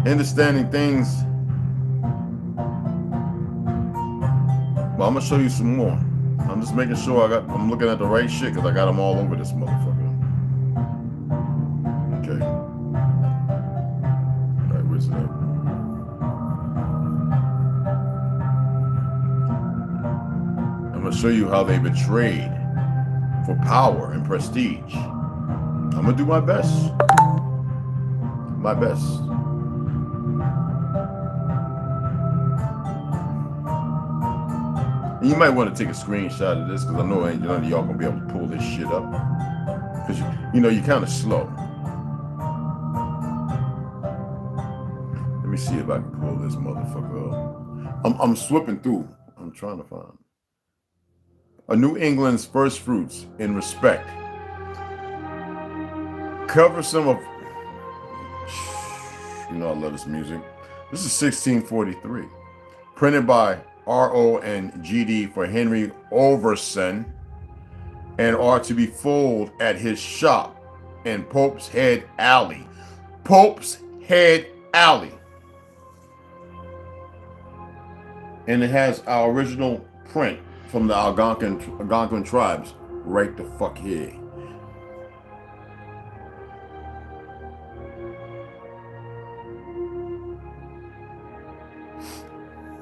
[SPEAKER 1] understanding things? Well, I'm gonna show you some more. I'm just making sure I'm looking at the right shit because I got them all over this motherfucker. Okay. All right, where's it at? I'm gonna show you how they betrayed for power and prestige. I'm gonna do my best. My best. And you might want to take a screenshot of this because I know ain't none of y'all gonna be able to pull this shit up. Because you know you're kind of slow. Let me see if I can pull this motherfucker up. I'm slipping through. I'm trying to find. A New England's first fruits in respect. Cover some of. You know I love this music. This is 1643. Printed by R.O. and G.D. for Henry Overson, and are to be foaled at his shop in Pope's Head Alley. Pope's Head Alley. And it has our original print from the Algonquin tribes right the fuck here.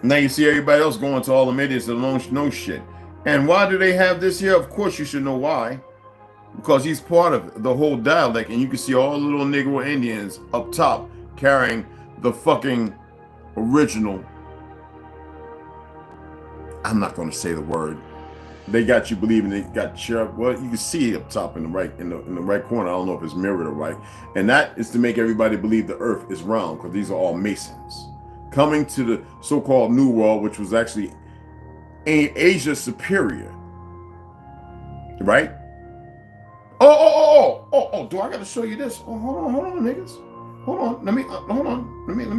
[SPEAKER 1] Now you see everybody else going to all the idiots that don't know shit. And why do they have this here? Of course you should know why. Because he's part of the whole dialect, and you can see all the little Negro Indians up top carrying the fucking original. I'm not going to say the word. They got you believing they got sheriff. Well, you can see it up top in the right in the right corner. I don't know if it's mirrored or right. And that is to make everybody believe the earth is round, because these are all Masons coming to the so-called New World, which was actually Asia Superior, right? Oh, do I gotta show you this? Oh, hold on, niggas. Hold on, let me, hold on, niggas.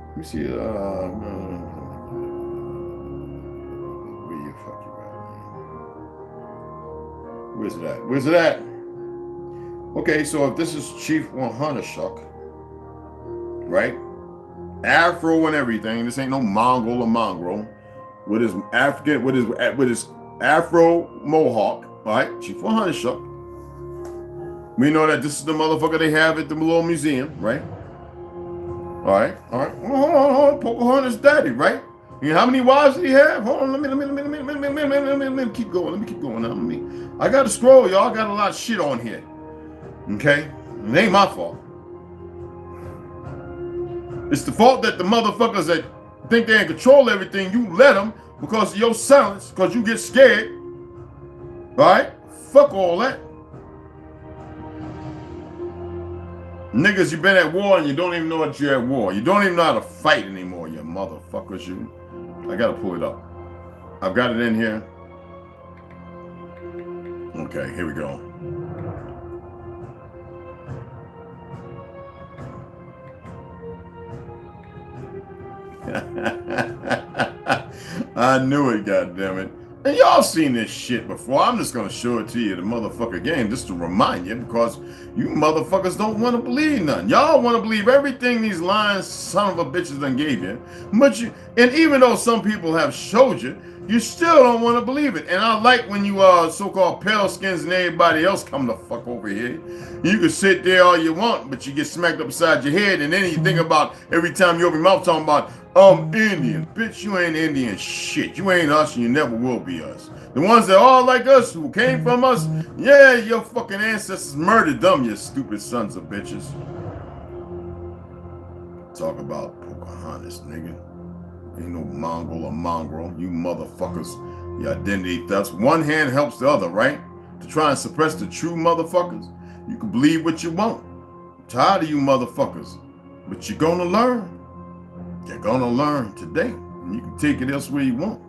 [SPEAKER 1] Let me see, where you fuck you at, man? Where's it at? Okay, so if this is Chief 100 Shuck, right? Afro and everything. This ain't no Mongol or mongrel. With his African, with his Afro mohawk, all right? Chief 100 Shuck. We know that this is the motherfucker they have at the little museum, right? All right. Hold on. Pocahontas' daddy, right? You know how many wives did he have? Hold on, let me keep going now. I got to scroll, y'all. I got a lot of shit on here. Okay? It ain't my fault. It's the fault that the motherfuckers that think they can control everything, you let them because of your silence, because you get scared. All right? Fuck all that. Niggas, you been at war and you don't even know that you're at war. You don't even know how to fight anymore, you motherfuckers, you. I gotta pull it up. I've got it in here. Okay, here we go. I knew it, goddammit. And y'all seen this shit before. I'm just gonna show it to you the motherfucker game just to remind you, because you motherfuckers don't want to believe nothing. Y'all want to believe everything these lying son of a bitches done gave you. But and even though some people have showed you, you still don't want to believe it. And I like when you so-called pale skins and everybody else come the fuck over here. You can sit there all you want, but you get smacked upside your head, and then you think about every time you open your mouth talking about, I'm Indian. Bitch, you ain't Indian shit. You ain't us, and you never will be us. The ones that are like us, who came from us, yeah, your fucking ancestors murdered them, you stupid sons of bitches. Talk about Pocahontas, nigga. Ain't no Mongol or mongrel, you motherfuckers. Your identity thefts. One hand helps the other, right? To try and suppress the true motherfuckers. You can believe what you want. I'm tired of you motherfuckers. But you're gonna learn. You're gonna learn today. And you can take it elsewhere you want.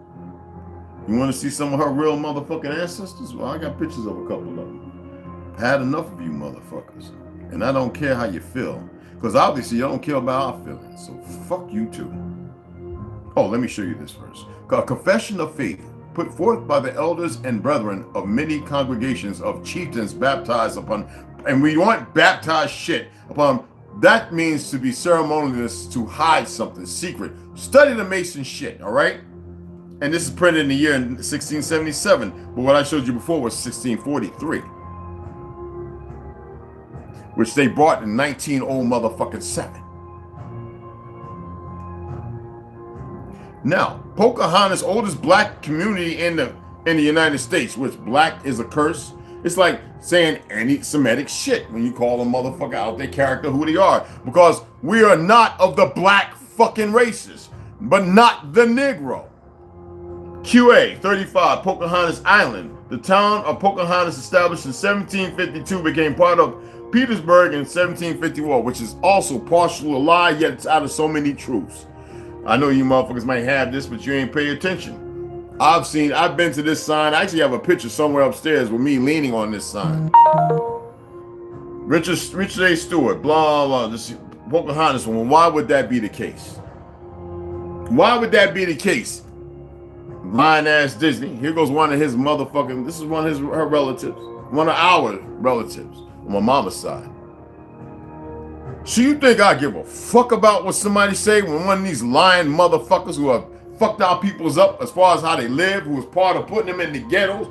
[SPEAKER 1] You wanna see some of her real motherfucking ancestors? Well, I got pictures of a couple of them. I've had enough of you motherfuckers. And I don't care how you feel. Because obviously you don't care about our feelings. So fuck you too. Oh, let me show you this first. A confession of faith put forth by the elders and brethren of many congregations of chieftains baptized upon, and we want baptized shit upon, that means to be ceremonious, to hide something secret. Study the Mason shit, all right? And this is printed in the year 1677, but what I showed you before was 1643, which they brought in 1907. Now, Pocahontas' oldest black community in the United States, which black is a curse. It's like saying anti-Semitic shit when you call a motherfucker out their character who they are. Because we are not of the black fucking races, but not the Negro. QA 35, Pocahontas Island. The town of Pocahontas, established in 1752, became part of Petersburg in 1751, which is also partially a lie, yet it's out of so many truths. I know you motherfuckers might have this, but you ain't pay attention. I've been to this sign. I actually have a picture somewhere upstairs with me leaning on this sign. Richard A. Stewart, blah, blah, this Pocahontas woman. Why would that be the case? Why would that be the case? Lying ass Disney. Here goes one of his motherfucking, this is one of her relatives. One of our relatives on my mama's side. So you think I give a fuck about what somebody say when one of these lying motherfuckers who have fucked our peoples up as far as how they live, who was part of putting them in the ghettos,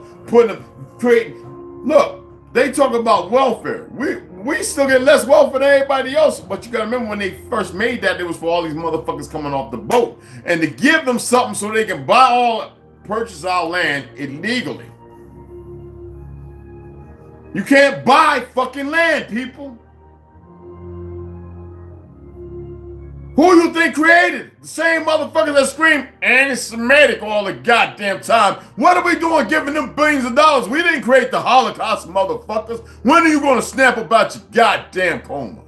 [SPEAKER 1] look, they talk about welfare. We still get less welfare than everybody else, but you gotta remember when they first made that, it was for all these motherfuckers coming off the boat and to give them something so they can purchase our land illegally. You can't buy fucking land, people. Who you think created it? The same motherfuckers that scream anti-Semitic all the goddamn time. What are we doing giving them billions of dollars? We didn't create the Holocaust, motherfuckers. When are you going to snap about your goddamn coma?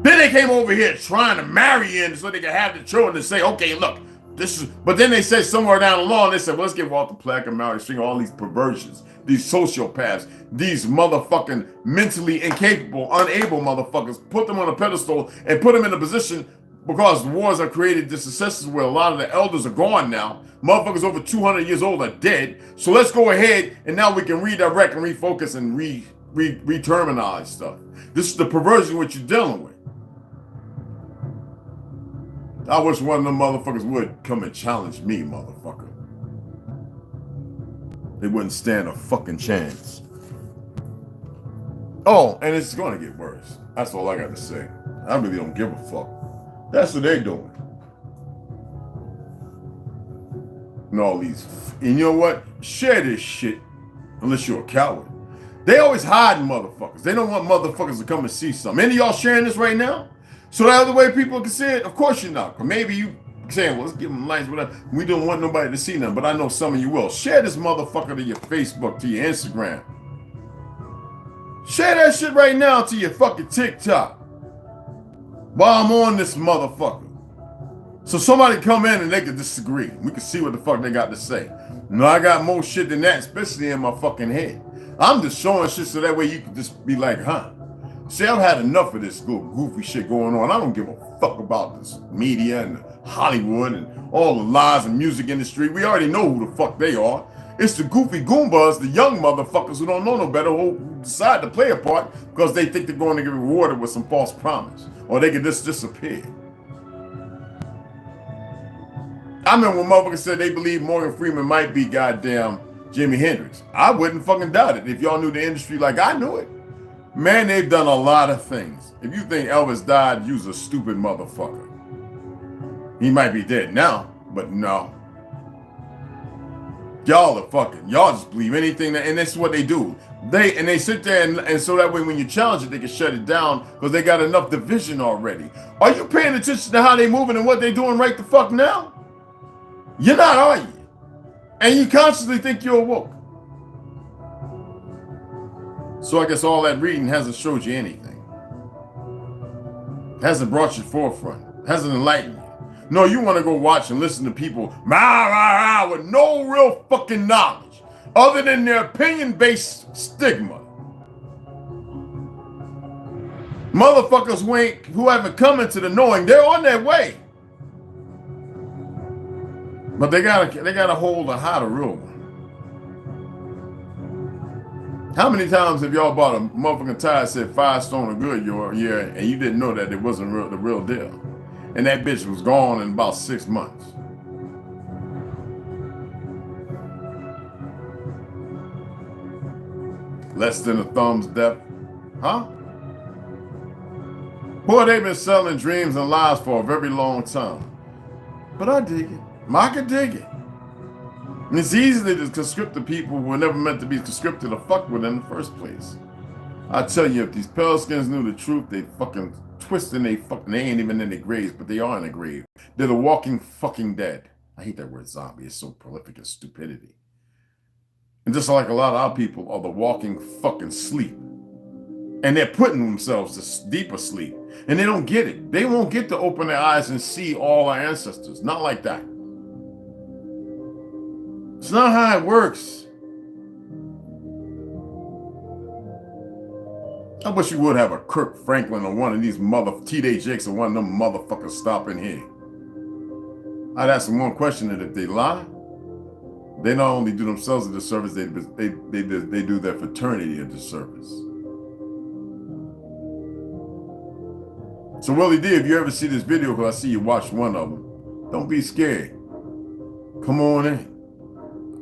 [SPEAKER 1] Then they came over here trying to marry in so they could have the children and say, okay, look, this is, but then they said somewhere down the line, they said, well, let's give Walter Plack and Mary String all these perversions, these sociopaths, these motherfucking mentally incapable, unable motherfuckers, put them on a pedestal and put them in a position because wars have created the successes where a lot of the elders are gone now. Motherfuckers over 200 years old are dead. So let's go ahead and now we can redirect and refocus and re-terminalize stuff. This is the perversion what you're dealing with. I wish one of them motherfuckers would come and challenge me, motherfucker. They wouldn't stand a fucking chance. Oh, and it's gonna get worse. That's all I got to say. I really don't give a fuck. That's what they're doing. And all these, and you know what? Share this shit unless you're a coward. They always hiding motherfuckers. They don't want motherfuckers to come and see something. Any of y'all sharing this right now? So the other way people can see it, of course you're not. Or maybe you saying, well, let's give them likes, whatever. We don't want nobody to see them, but I know some of you will. Share this motherfucker to your Facebook, to your Instagram. Share that shit right now to your fucking TikTok. While I'm on this motherfucker. So somebody come in and they can disagree. We can see what the fuck they got to say. No, I got more shit than that, especially in my fucking head. I'm just showing shit so that way you can just be like, huh? See, I've had enough of this goofy shit going on. I don't give a fuck about this media and Hollywood and all the lies and music industry. We already know who the fuck they are. It's the goofy goombas, the young motherfuckers who don't know no better, who decide to play a part because they think they're going to get rewarded with some false promise. Or they can just disappear. I remember when motherfuckers said they believe Morgan Freeman might be goddamn Jimi Hendrix. I wouldn't fucking doubt it if y'all knew the industry like I knew it. Man, they've done a lot of things. If you think Elvis died, you's a stupid motherfucker. He might be dead now, but no. Y'all are fucking, y'all just believe anything, and that's what they do. They sit there and so that way when you challenge it, they can shut it down because they got enough division already. Are you paying attention to how they moving and what they doing right the fuck now? You're not, are you? And you constantly think you're woke. So I guess all that reading hasn't showed you anything. Hasn't brought you forefront. Hasn't enlightened you. No, you want to go watch and listen to people with no real fucking knowledge other than their opinion-based stigma. Motherfuckers who haven't come into the knowing, they're on their way. But they gotta hold a how to real one. How many times have y'all bought a motherfucking tire that said Firestone or Goodyear, and you didn't know that it wasn't the real deal? And that bitch was gone in about 6 months. Less than a thumb's depth. Huh? Boy, they've been selling dreams and lies for a very long time. But I dig it. I can dig it. And it's easy to conscript the people who were never meant to be conscripted or fuck with in the first place. I tell you, if these pale skins knew the truth, they'd fucking twist and they ain't even in their graves, but they are in a grave. They're the walking fucking dead. I hate that word zombie. It's so prolific as stupidity. And just like a lot of our people are the walking fucking sleep. And they're putting themselves to deeper sleep. And they don't get it. They won't get to open their eyes and see all our ancestors. Not like that. It's not how it works. I wish you would have a Kirk Franklin or one of these T.D. Jakes or one of them motherfuckers stop in here. I'd ask them one question, that if they lie, they not only do themselves a disservice, they do their fraternity a disservice. So Willie D, if you ever see this video, because I see you watch one of them, don't be scared. Come on in.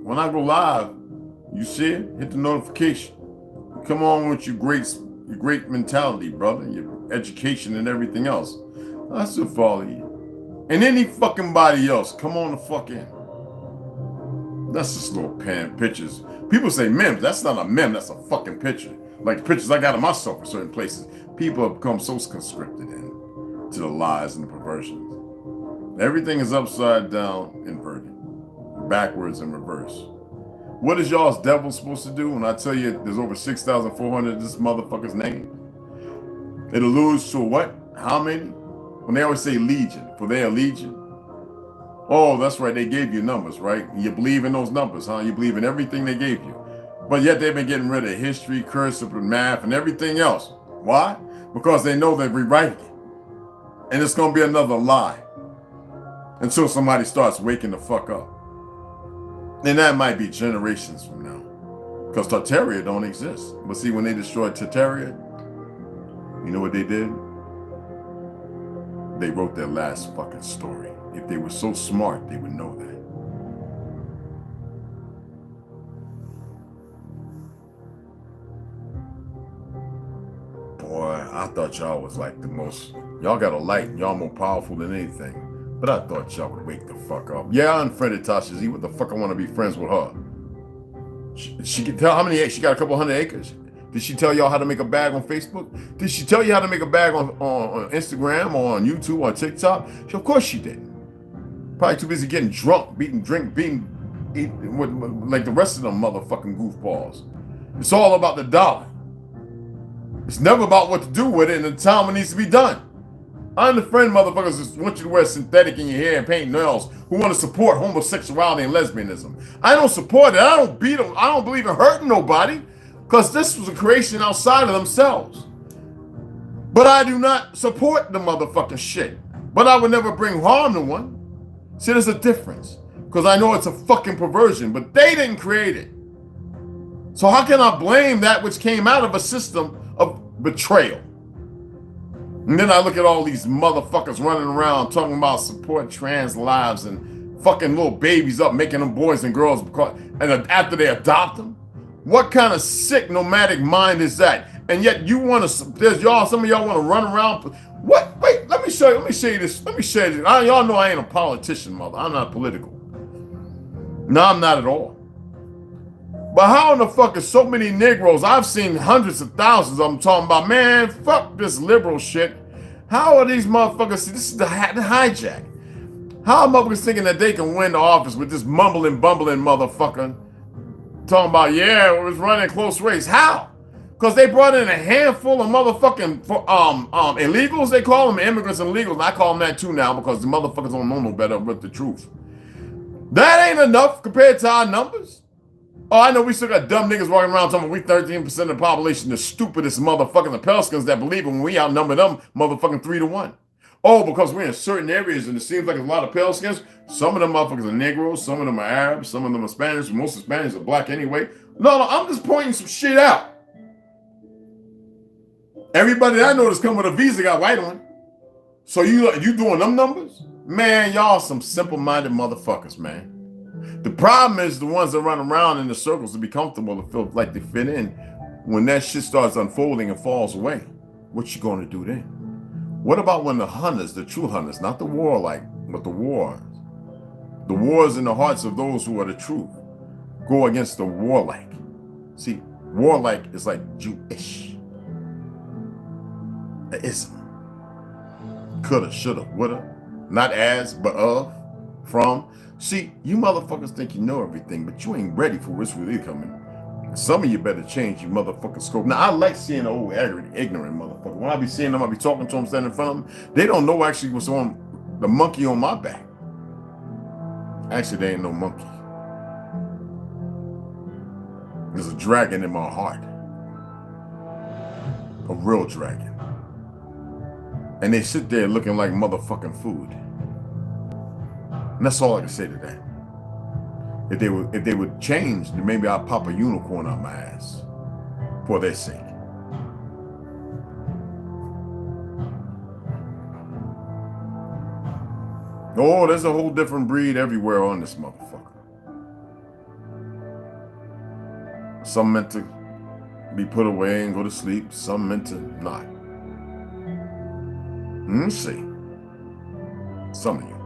[SPEAKER 1] When I go live, you see it, hit the notification. Come on with your great mentality, brother, your education and everything else. I still follow you. And any fucking body else, come on the fuck in. That's just little pen pictures. People say memes. That's not a meme, that's a fucking picture. Like pictures I got of myself in certain places. People have become so conscripted in to the lies and the perversions. Everything is upside down, inverted, backwards and reverse. What is y'all's devil supposed to do when I tell you there's over 6,400 of this motherfucker's name? It alludes to what? How many? When they always say legion, for their legion. Oh, that's right, they gave you numbers, right? You believe in those numbers, huh? You believe in everything they gave you. But yet they've been getting rid of history, cursive, and math, and everything else. Why? Because they know they're rewriting it. And it's going to be another lie until somebody starts waking the fuck up. And that might be generations from now. Because Tartaria don't exist. But see, when they destroyed Tartaria, you know what they did? They wrote their last fucking story. If they were so smart, they would know that. Boy, I thought y'all was like the most, y'all got a light and y'all more powerful than anything. But I thought y'all would wake the fuck up. Yeah, I unfriended Tasha Z. What the fuck I want to be friends with her? She can tell how many, she got a couple hundred acres. Did she tell y'all how to make a bag on Facebook? Did she tell you how to make a bag on Instagram or on YouTube or TikTok? Of course she did. Probably too busy getting drunk, eating like the rest of them motherfucking goofballs. It's all about the dollar. It's never about what to do with it and the time it needs to be done. I unfriend motherfuckers who want you to wear synthetic in your hair and paint nails, who want to support homosexuality and lesbianism. I don't support it. I don't beat them. I don't believe in hurting nobody, because this was a creation outside of themselves. But I do not support the motherfucking shit. But I would never bring harm to one. See, there's a difference. Because I know it's a fucking perversion, but they didn't create it. So how can I blame that which came out of a system of betrayal? And then I look at all these motherfuckers running around talking about support trans lives and fucking little babies up, making them boys and girls, and after they adopt them. What kind of sick nomadic mind is that? And yet you want to, there's y'all, some of y'all want to run around. What? Wait, let me show you this. Y'all know I ain't a politician, mother. I'm not political. No, I'm not at all. But how in the fuck is so many Negroes? I've seen hundreds of thousands of them talking about, man, fuck this liberal shit. How are these motherfuckers, see, this is the hijack. How are motherfuckers thinking that they can win the office with this mumbling, bumbling motherfucker talking about, yeah, it was running close race? How? Because they brought in a handful of motherfucking illegals. They call them immigrants and illegals. I call them that too now because the motherfuckers don't know no better with the truth. That ain't enough compared to our numbers. Oh, I know we still got dumb niggas walking around talking about we 13% of the population, the stupidest motherfucking the Peliskins that believe when we outnumber them motherfucking 3-1. Oh, because we're in certain areas and it seems like there's a lot of Peliskins. Some of them motherfuckers are Negroes, some of them are Arabs, some of them are Spanish. Most of the Spanish are black anyway. No, I'm just pointing some shit out. Everybody that I know that's come with a visa got white on. So you doing them numbers? Man, y'all some simple-minded motherfuckers, man. The problem is the ones that run around in the circles to be comfortable to feel like they fit in. When that shit starts unfolding and falls away, what you gonna do then? What about when the hunters, the true hunters, not the warlike, but the wars in the hearts of those who are the truth, go against the warlike? See, warlike is like Jewish. The ism. Coulda, shoulda, woulda. Not as, but of, from. See, you motherfuckers think you know everything, but you ain't ready for what's really coming. Some of you better change your motherfucking scope. Now, I like seeing the old ignorant motherfucker. When I be seeing them, I be talking to them, standing in front of them. They don't know actually what's on the monkey on my back. Actually, there ain't no monkey. There's a dragon in my heart. A real dragon. And they sit there looking like motherfucking food. And that's all I can say to that. If they would change, then maybe I'll pop a unicorn out my ass for their sake. Oh, there's a whole different breed everywhere on this motherfucker. Some meant to be put away and go to sleep. Some meant to not. Let's see. Some of you.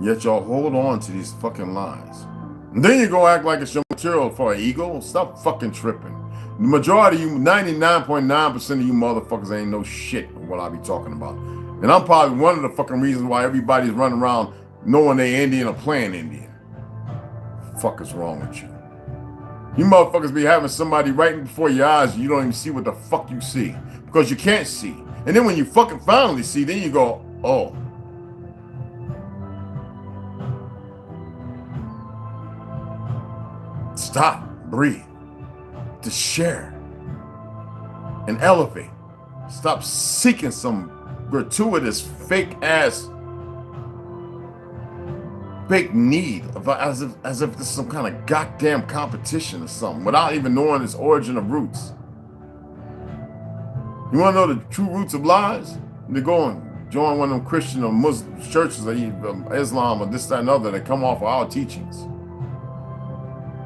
[SPEAKER 1] Yet y'all hold on to these fucking lies. And then you go act like it's your material for an ego. Stop fucking tripping. The majority of you, 99.9% of you motherfuckers ain't no shit of what I be talking about. And I'm probably one of the fucking reasons why everybody's running around knowing they Indian or playing Indian. Fuck is wrong with you? You motherfuckers be having somebody right before your eyes and you don't even see what the fuck you see. Because you can't see. And then when you fucking finally see, then you go, oh. Stop, breathe, to share and elevate. Stop seeking some gratuitous fake need of as if this is some kind of goddamn competition or something without even knowing its origin of roots. You want to know the true roots of lies? They go and join one of them Christian or Muslim churches or Islam or this, that, and other that come off of our teachings.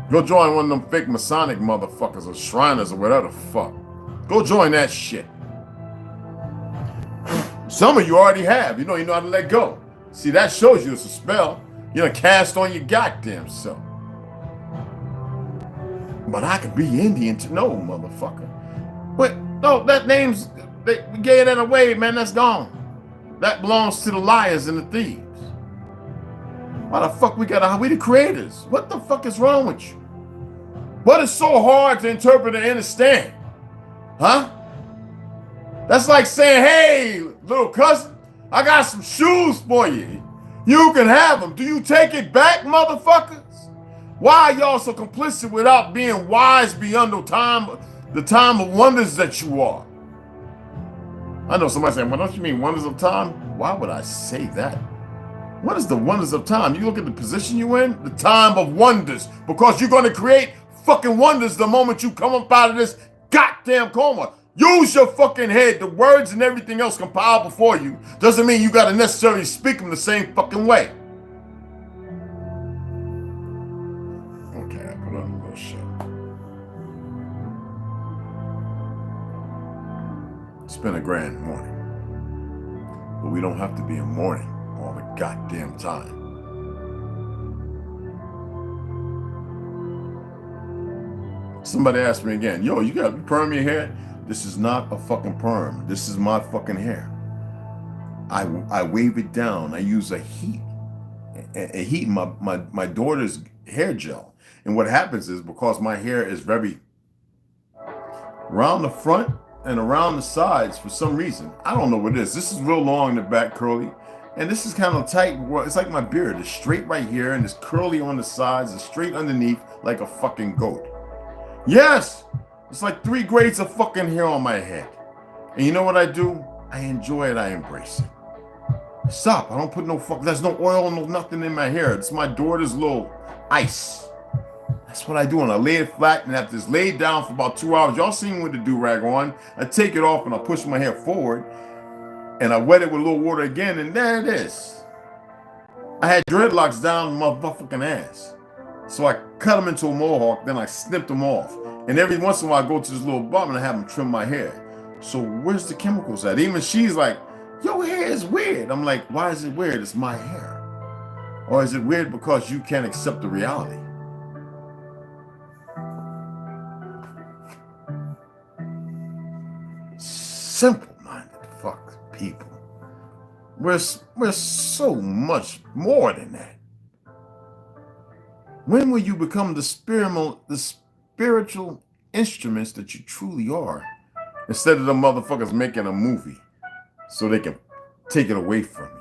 [SPEAKER 1] Go join one of them fake Masonic motherfuckers or Shriners or whatever the fuck. Go join that shit. Some of you already have. You know how to let go. See, that shows you it's a spell. You done cast on your goddamn self. But I could be Indian to know, motherfucker. But no, that name's, they gave that away, man. That's gone. That belongs to the liars and the thieves. Why the fuck we the creators? What the fuck is wrong with you? What is so hard to interpret and understand? Huh? That's like saying, hey, little cousin, I got some shoes for you. You can have them. Do you take it back, motherfuckers? Why are y'all so complicit without being wise beyond the time of wonders that you are? I know somebody saying, well, don't you mean wonders of time? Why would I say that? What is the wonders of time? You look at the position you're in, the time of wonders, because you're going to create fucking wonders the moment you come up out of this goddamn coma. Use your fucking head. The words and everything else compiled before you doesn't mean you got to necessarily speak them the same fucking way. Okay, I put on a little shit. It's been a grand morning, but we don't have to be in mourning all the goddamn time. Somebody asked me again, yo, you got to perm your hair? This is not a fucking perm. This is my fucking hair. I wave it down. I use a heat my daughter's hair gel. And what happens is, because my hair is very around the front and around the sides for some reason, I don't know what it is. This is real long in the back, curly. And this is kind of tight. It's like my beard. It's straight right here and it's curly on the sides and straight underneath like a fucking goat. Yes! It's like 3 grades of fucking hair on my head. And you know what I do? I enjoy it. I embrace it. Stop. I don't put no there's no oil, no nothing in my hair. It's my daughter's little ice. That's what I do. And I lay it flat and after it's laid down for about 2 hours. Y'all seen me with the do-rag on. I take it off and I push my hair forward. And I wet it with a little water again. And there it is. I had dreadlocks down my motherfucking ass. So I cut them into a mohawk. Then I snipped them off. And every once in a while, I go to this little barber and I have him trim my hair. So where's the chemicals at? Even she's like, your hair is weird. I'm like, why is it weird? It's my hair. Or is it weird because you can't accept the reality? Simple-minded fuck people. We're so much more than that. When will you become the spiritual instruments that you truly are, instead of the motherfuckers making a movie so they can take it away from you?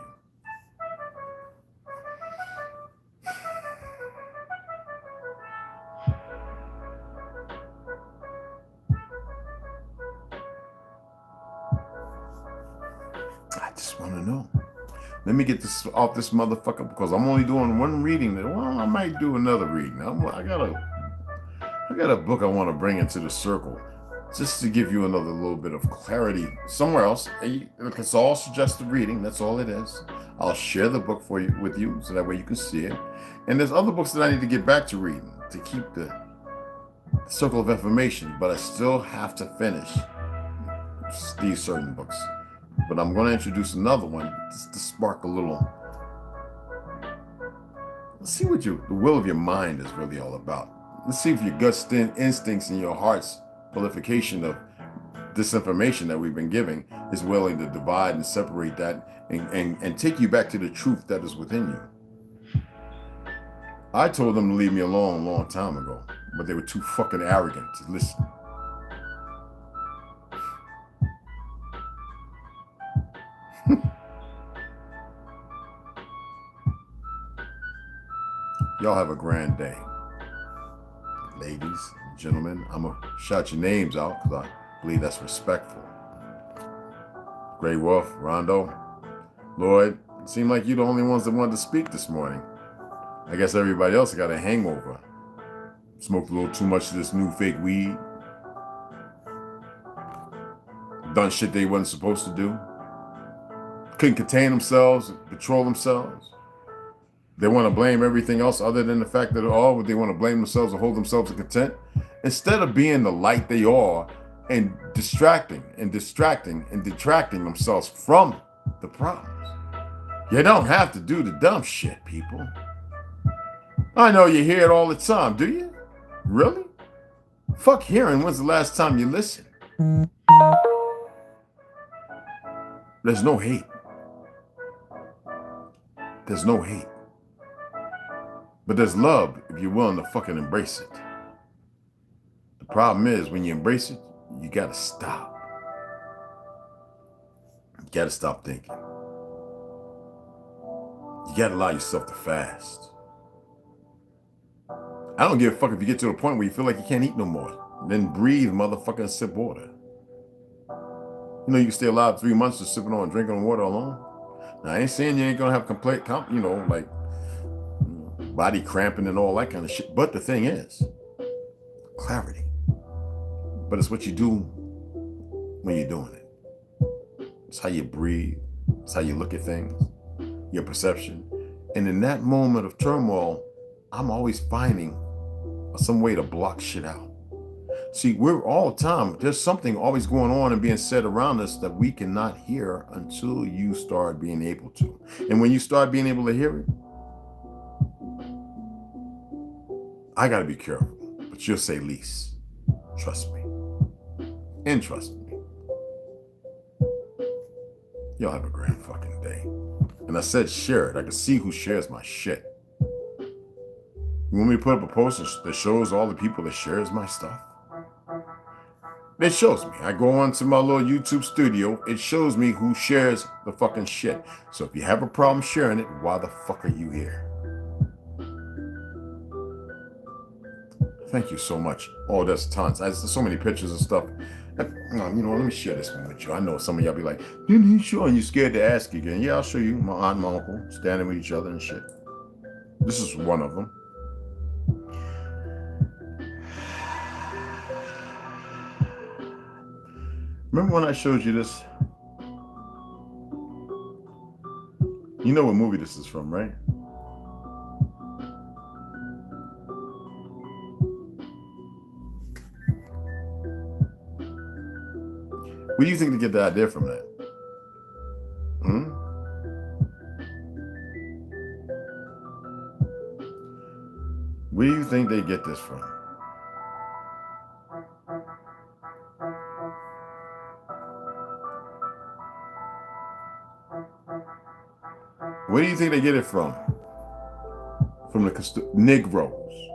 [SPEAKER 1] I just want to know. Let me get this off this motherfucker because I'm only doing one reading. Well, I might do another reading. I got a book I want to bring into the circle just to give you another little bit of clarity somewhere else. It's all suggested reading. That's all it is. I'll share the book with you so that way you can see it. And there's other books that I need to get back to reading to keep the circle of information, but I still have to finish these certain books. But I'm going to introduce another one just to spark a little. Let's see what the will of your mind is really all about. Let's see if your gut instincts and your heart's qualification of this information that we've been giving is willing to divide and separate that and take you back to the truth that is within you. I told them to leave me alone a long time ago, but they were too fucking arrogant to listen. Y'all have a grand day. Ladies and gentlemen, I'm going to shout your names out because I believe that's respectful. Grey Wolf, Rondo, Lloyd, it seemed like you're the only ones that wanted to speak this morning. I guess everybody else got a hangover. Smoked a little too much of this new fake weed. Done shit they wasn't supposed to do. Couldn't contain themselves, control themselves. They want to blame everything else other than the fact that they want to blame themselves or hold themselves in content. Instead of being the light they are and distracting and detracting themselves from the problems. You don't have to do the dumb shit, people. I know you hear it all the time, do you? Really? Fuck hearing. When's the last time you listened? There's no hate. There's no hate. But there's love if you're willing to fucking embrace it. The problem is when you embrace it, you gotta stop. You gotta stop thinking. You gotta allow yourself to fast. I don't give a fuck if you get to the point where you feel like you can't eat no more. Then breathe, motherfucker, and sip water. You know you can stay alive 3 months just sipping on and drinking water alone. Now I ain't saying you ain't gonna have complete, like body cramping and all that kind of shit. But the thing is, clarity. But it's what you do when you're doing it. It's how you breathe. It's how you look at things. Your perception. And in that moment of turmoil, I'm always finding some way to block shit out. See, we're all the time, there's something always going on and being said around us that we cannot hear until you start being able to. And when you start being able to hear it, I got to be careful, but you'll say least. Trust me. And trust me. Y'all have a grand fucking day. And I said share it. I can see who shares my shit. You want me to put up a post that shows all the people that shares my stuff? It shows me. I go onto my little YouTube studio. It shows me who shares the fucking shit. So if you have a problem sharing it, why the fuck are you here? Thank you so much. Oh, there's tons. There's so many pictures and stuff. Let me share this one with you. I know some of y'all be like, didn't he show? And you're scared to ask again. Yeah, I'll show you. My aunt and my uncle standing with each other and shit. This is one of them. Remember when I showed you this? You know what movie this is from, right? Where do you think they get the idea from that? Where do you think they get this from? Where do you think they get it from? From the Negroes.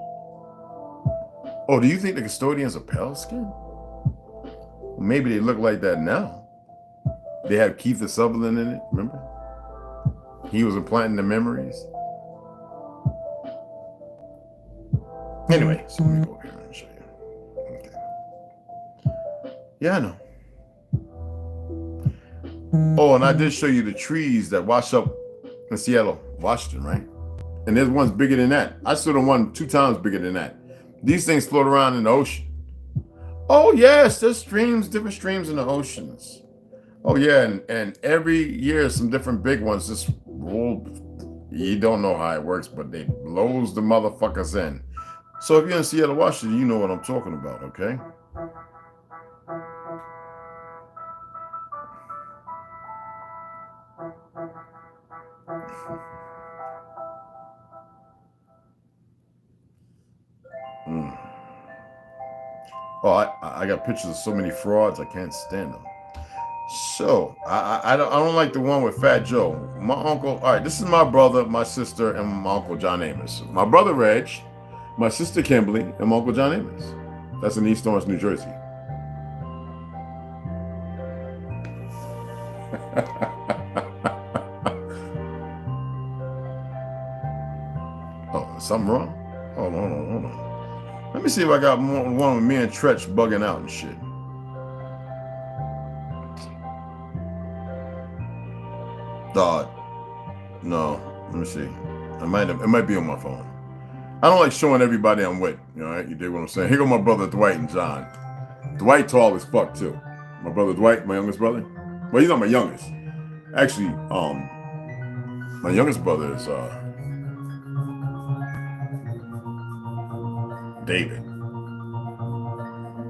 [SPEAKER 1] Oh, do you think the custodians are pale skin? Well, maybe they look like that now. They have Keith Sutherland in it, remember? He was implanting the memories. Anyway, so let me go over here and show you. Okay. Yeah, I know. Oh, and I did show you the trees that wash up in Seattle, Washington, right? And there's ones bigger than that. I saw the one 2 times bigger than that. These things float around in the ocean. Oh, yes, there's streams, different streams in the oceans. Oh, yeah, and every year some different big ones just roll. You don't know how it works, but they blows the motherfuckers in. So if you're in Seattle, Washington, you know what I'm talking about, okay? Oh, I got pictures of so many frauds, I can't stand them. So, I don't like the one with Fat Joe. My uncle, all right, this is my brother, my sister, and my uncle John Amos. My brother Reg, my sister Kimberly, and my uncle John Amos. That's in East Orange, New Jersey. Oh, is something wrong? Hold on. Let me see if I got one with me and Tretch bugging out and shit. No, let me see. It might be on my phone. I don't like showing everybody I'm with. You know, right? You dig what I'm saying? Here go my brother Dwight and John. Dwight tall as fuck too. My brother Dwight, my youngest brother. Well, he's not my youngest. Actually, my youngest brother is David.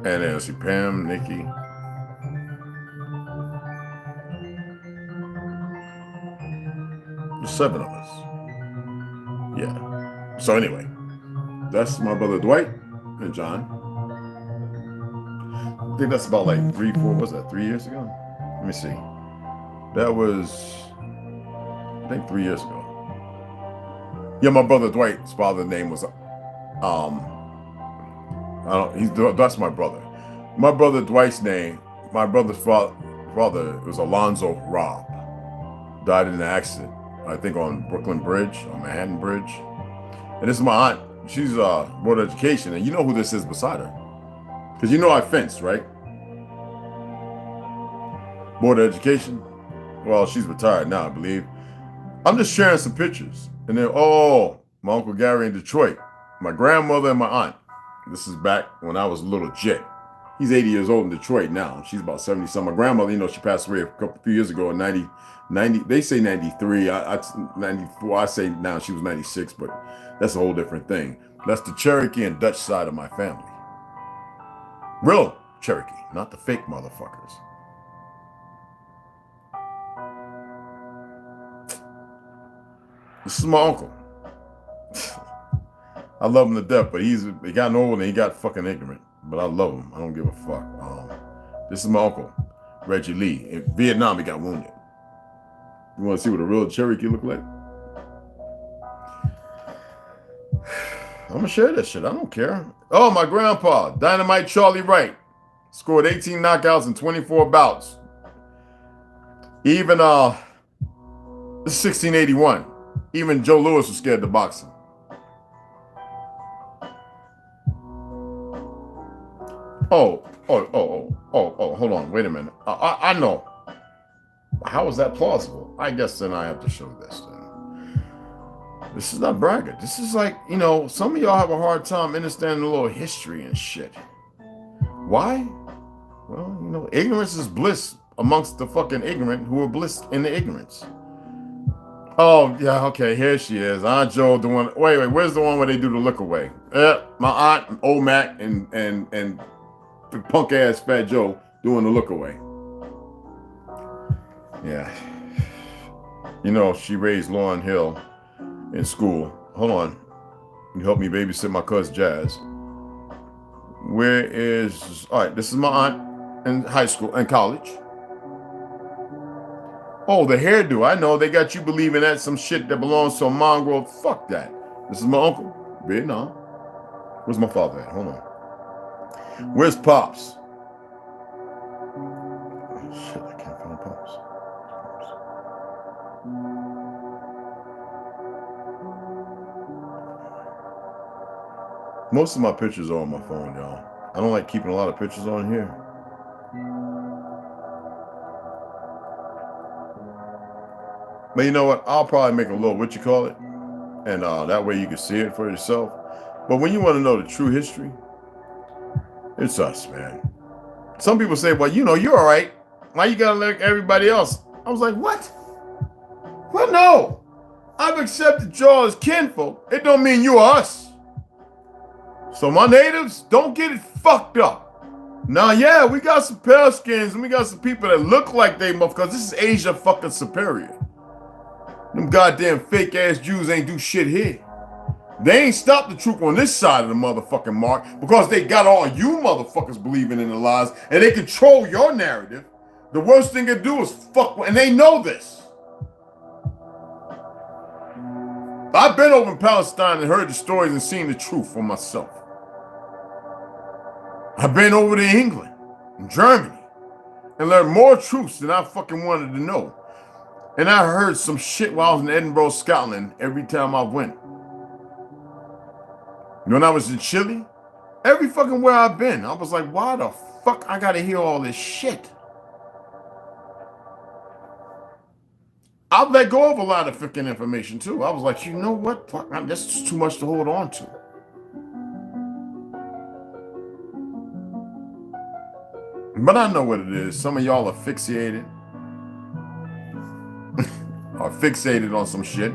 [SPEAKER 1] And then let's see, Pam, Nikki. There's 7 of us. Yeah. So anyway, that's my brother Dwight and John. I think that's about like 3 years ago? Let me see. That was, I think 3 years ago. Yeah, my brother Dwight's father's name was, that's my brother. My brother Dwight's name, my brother's father was Alonzo Robb. Died in an accident, I think on Brooklyn Bridge, on Manhattan Bridge. And this is my aunt. She's Board of Education, and you know who this is beside her. Because you know I fence, right? Board of Education. Well, she's retired now, I believe. I'm just sharing some pictures. And then, my Uncle Gary in Detroit. My grandmother and my aunt. This is back when I was a little jit. He's 80 years old in Detroit now. She's about 70-something. My grandmother, she passed away a few years ago in 90, they say 93. 94. I say now she was 96, but that's a whole different thing. That's the Cherokee and Dutch side of my family. Real Cherokee, not the fake motherfuckers. This is my uncle. I love him to death, but he gotten old and he got fucking ignorant. But I love him. I don't give a fuck. This is my uncle, Reggie Lee. In Vietnam, he got wounded. You want to see what a real Cherokee look like? I'm going to share that shit. I don't care. Oh, my grandpa, Dynamite Charlie Wright, scored 18 knockouts in 24 bouts. Even, this is 1681. Even Joe Louis was scared to box him. Oh, hold on. Wait a minute. I know. How is that plausible? I guess then I have to show this then. This is not bragging. This is like, some of y'all have a hard time understanding a little history and shit. Why? Well, ignorance is bliss amongst the fucking ignorant who are blissed in the ignorance. Oh, yeah, okay, here she is. Aunt Joe doing, wait, where's the one where they do the look away? My aunt, old Mac, and punk ass Fat Joe doing the look away. Yeah. She raised Lauren Hill in school. Hold on. You help me babysit my cousin Jazz. All right, this is my aunt in high school and college. Oh, the hairdo. I know. They got you believing that's some shit that belongs to a mongrel. Fuck that. This is my uncle. Vietnam. Where's my father at? Hold on. Where's Pops? Oh, shit, I can't find Pops. Most of my pictures are on my phone, y'all. I don't like keeping a lot of pictures on here. But you know what? I'll probably make a little, what you call it? And that way you can see it for yourself. But when you want to know the true history, it's us, man. Some people say, well, you know, you're all right. Why you gotta let everybody else? I was like, what? Well, no. I've accepted y'all as kinfolk. It don't mean you are us. So my natives, don't get it fucked up. Now, yeah, we got some pale skins and we got some people that look like they motherfuckers, because this is Asia fucking superior. Them goddamn fake ass Jews ain't do shit here. They ain't stopped the truth on this side of the motherfucking mark because they got all you motherfuckers believing in the lies and they control your narrative. The worst thing to do is fuck, and they know this. I've been over in Palestine and heard the stories and seen the truth for myself. I've been over to England and Germany and learned more truths than I fucking wanted to know. And I heard some shit while I was in Edinburgh, Scotland, every time I went. When I was in Chile, every fucking where I've been, I was like, why the fuck I gotta hear all this shit? I've let go of a lot of fucking information too. I was like, you know what? Fuck, that's just too much to hold on to. But I know what it is. Some of y'all are fixated. Are fixated on some shit.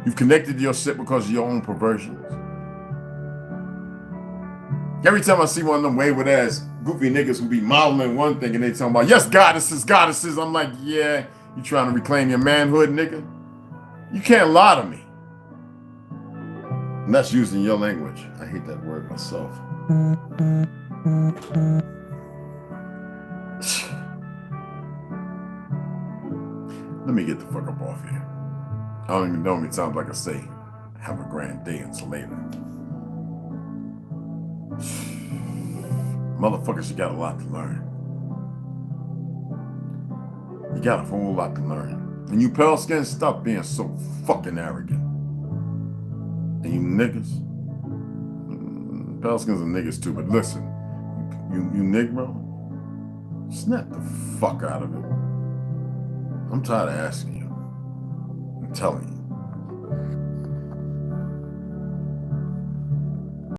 [SPEAKER 1] You've connected to your shit because of your own perversions. Every time I see one of them wayward ass goofy niggas who be modeling one thing and they talking about, yes, goddesses, goddesses. I'm like, yeah, you trying to reclaim your manhood, nigga? You can't lie to me. And that's using your language. I hate that word myself. Let me get the fuck up off here. I don't even know how many times like I say, have a grand day until later. Motherfuckers, you got a lot to learn. You got a whole lot to learn. And you pale skins, stop being so fucking arrogant. And you niggas, pale skins are niggas too, but listen, you Negro, snap the fuck out of it. I'm tired of asking you. I'm telling you.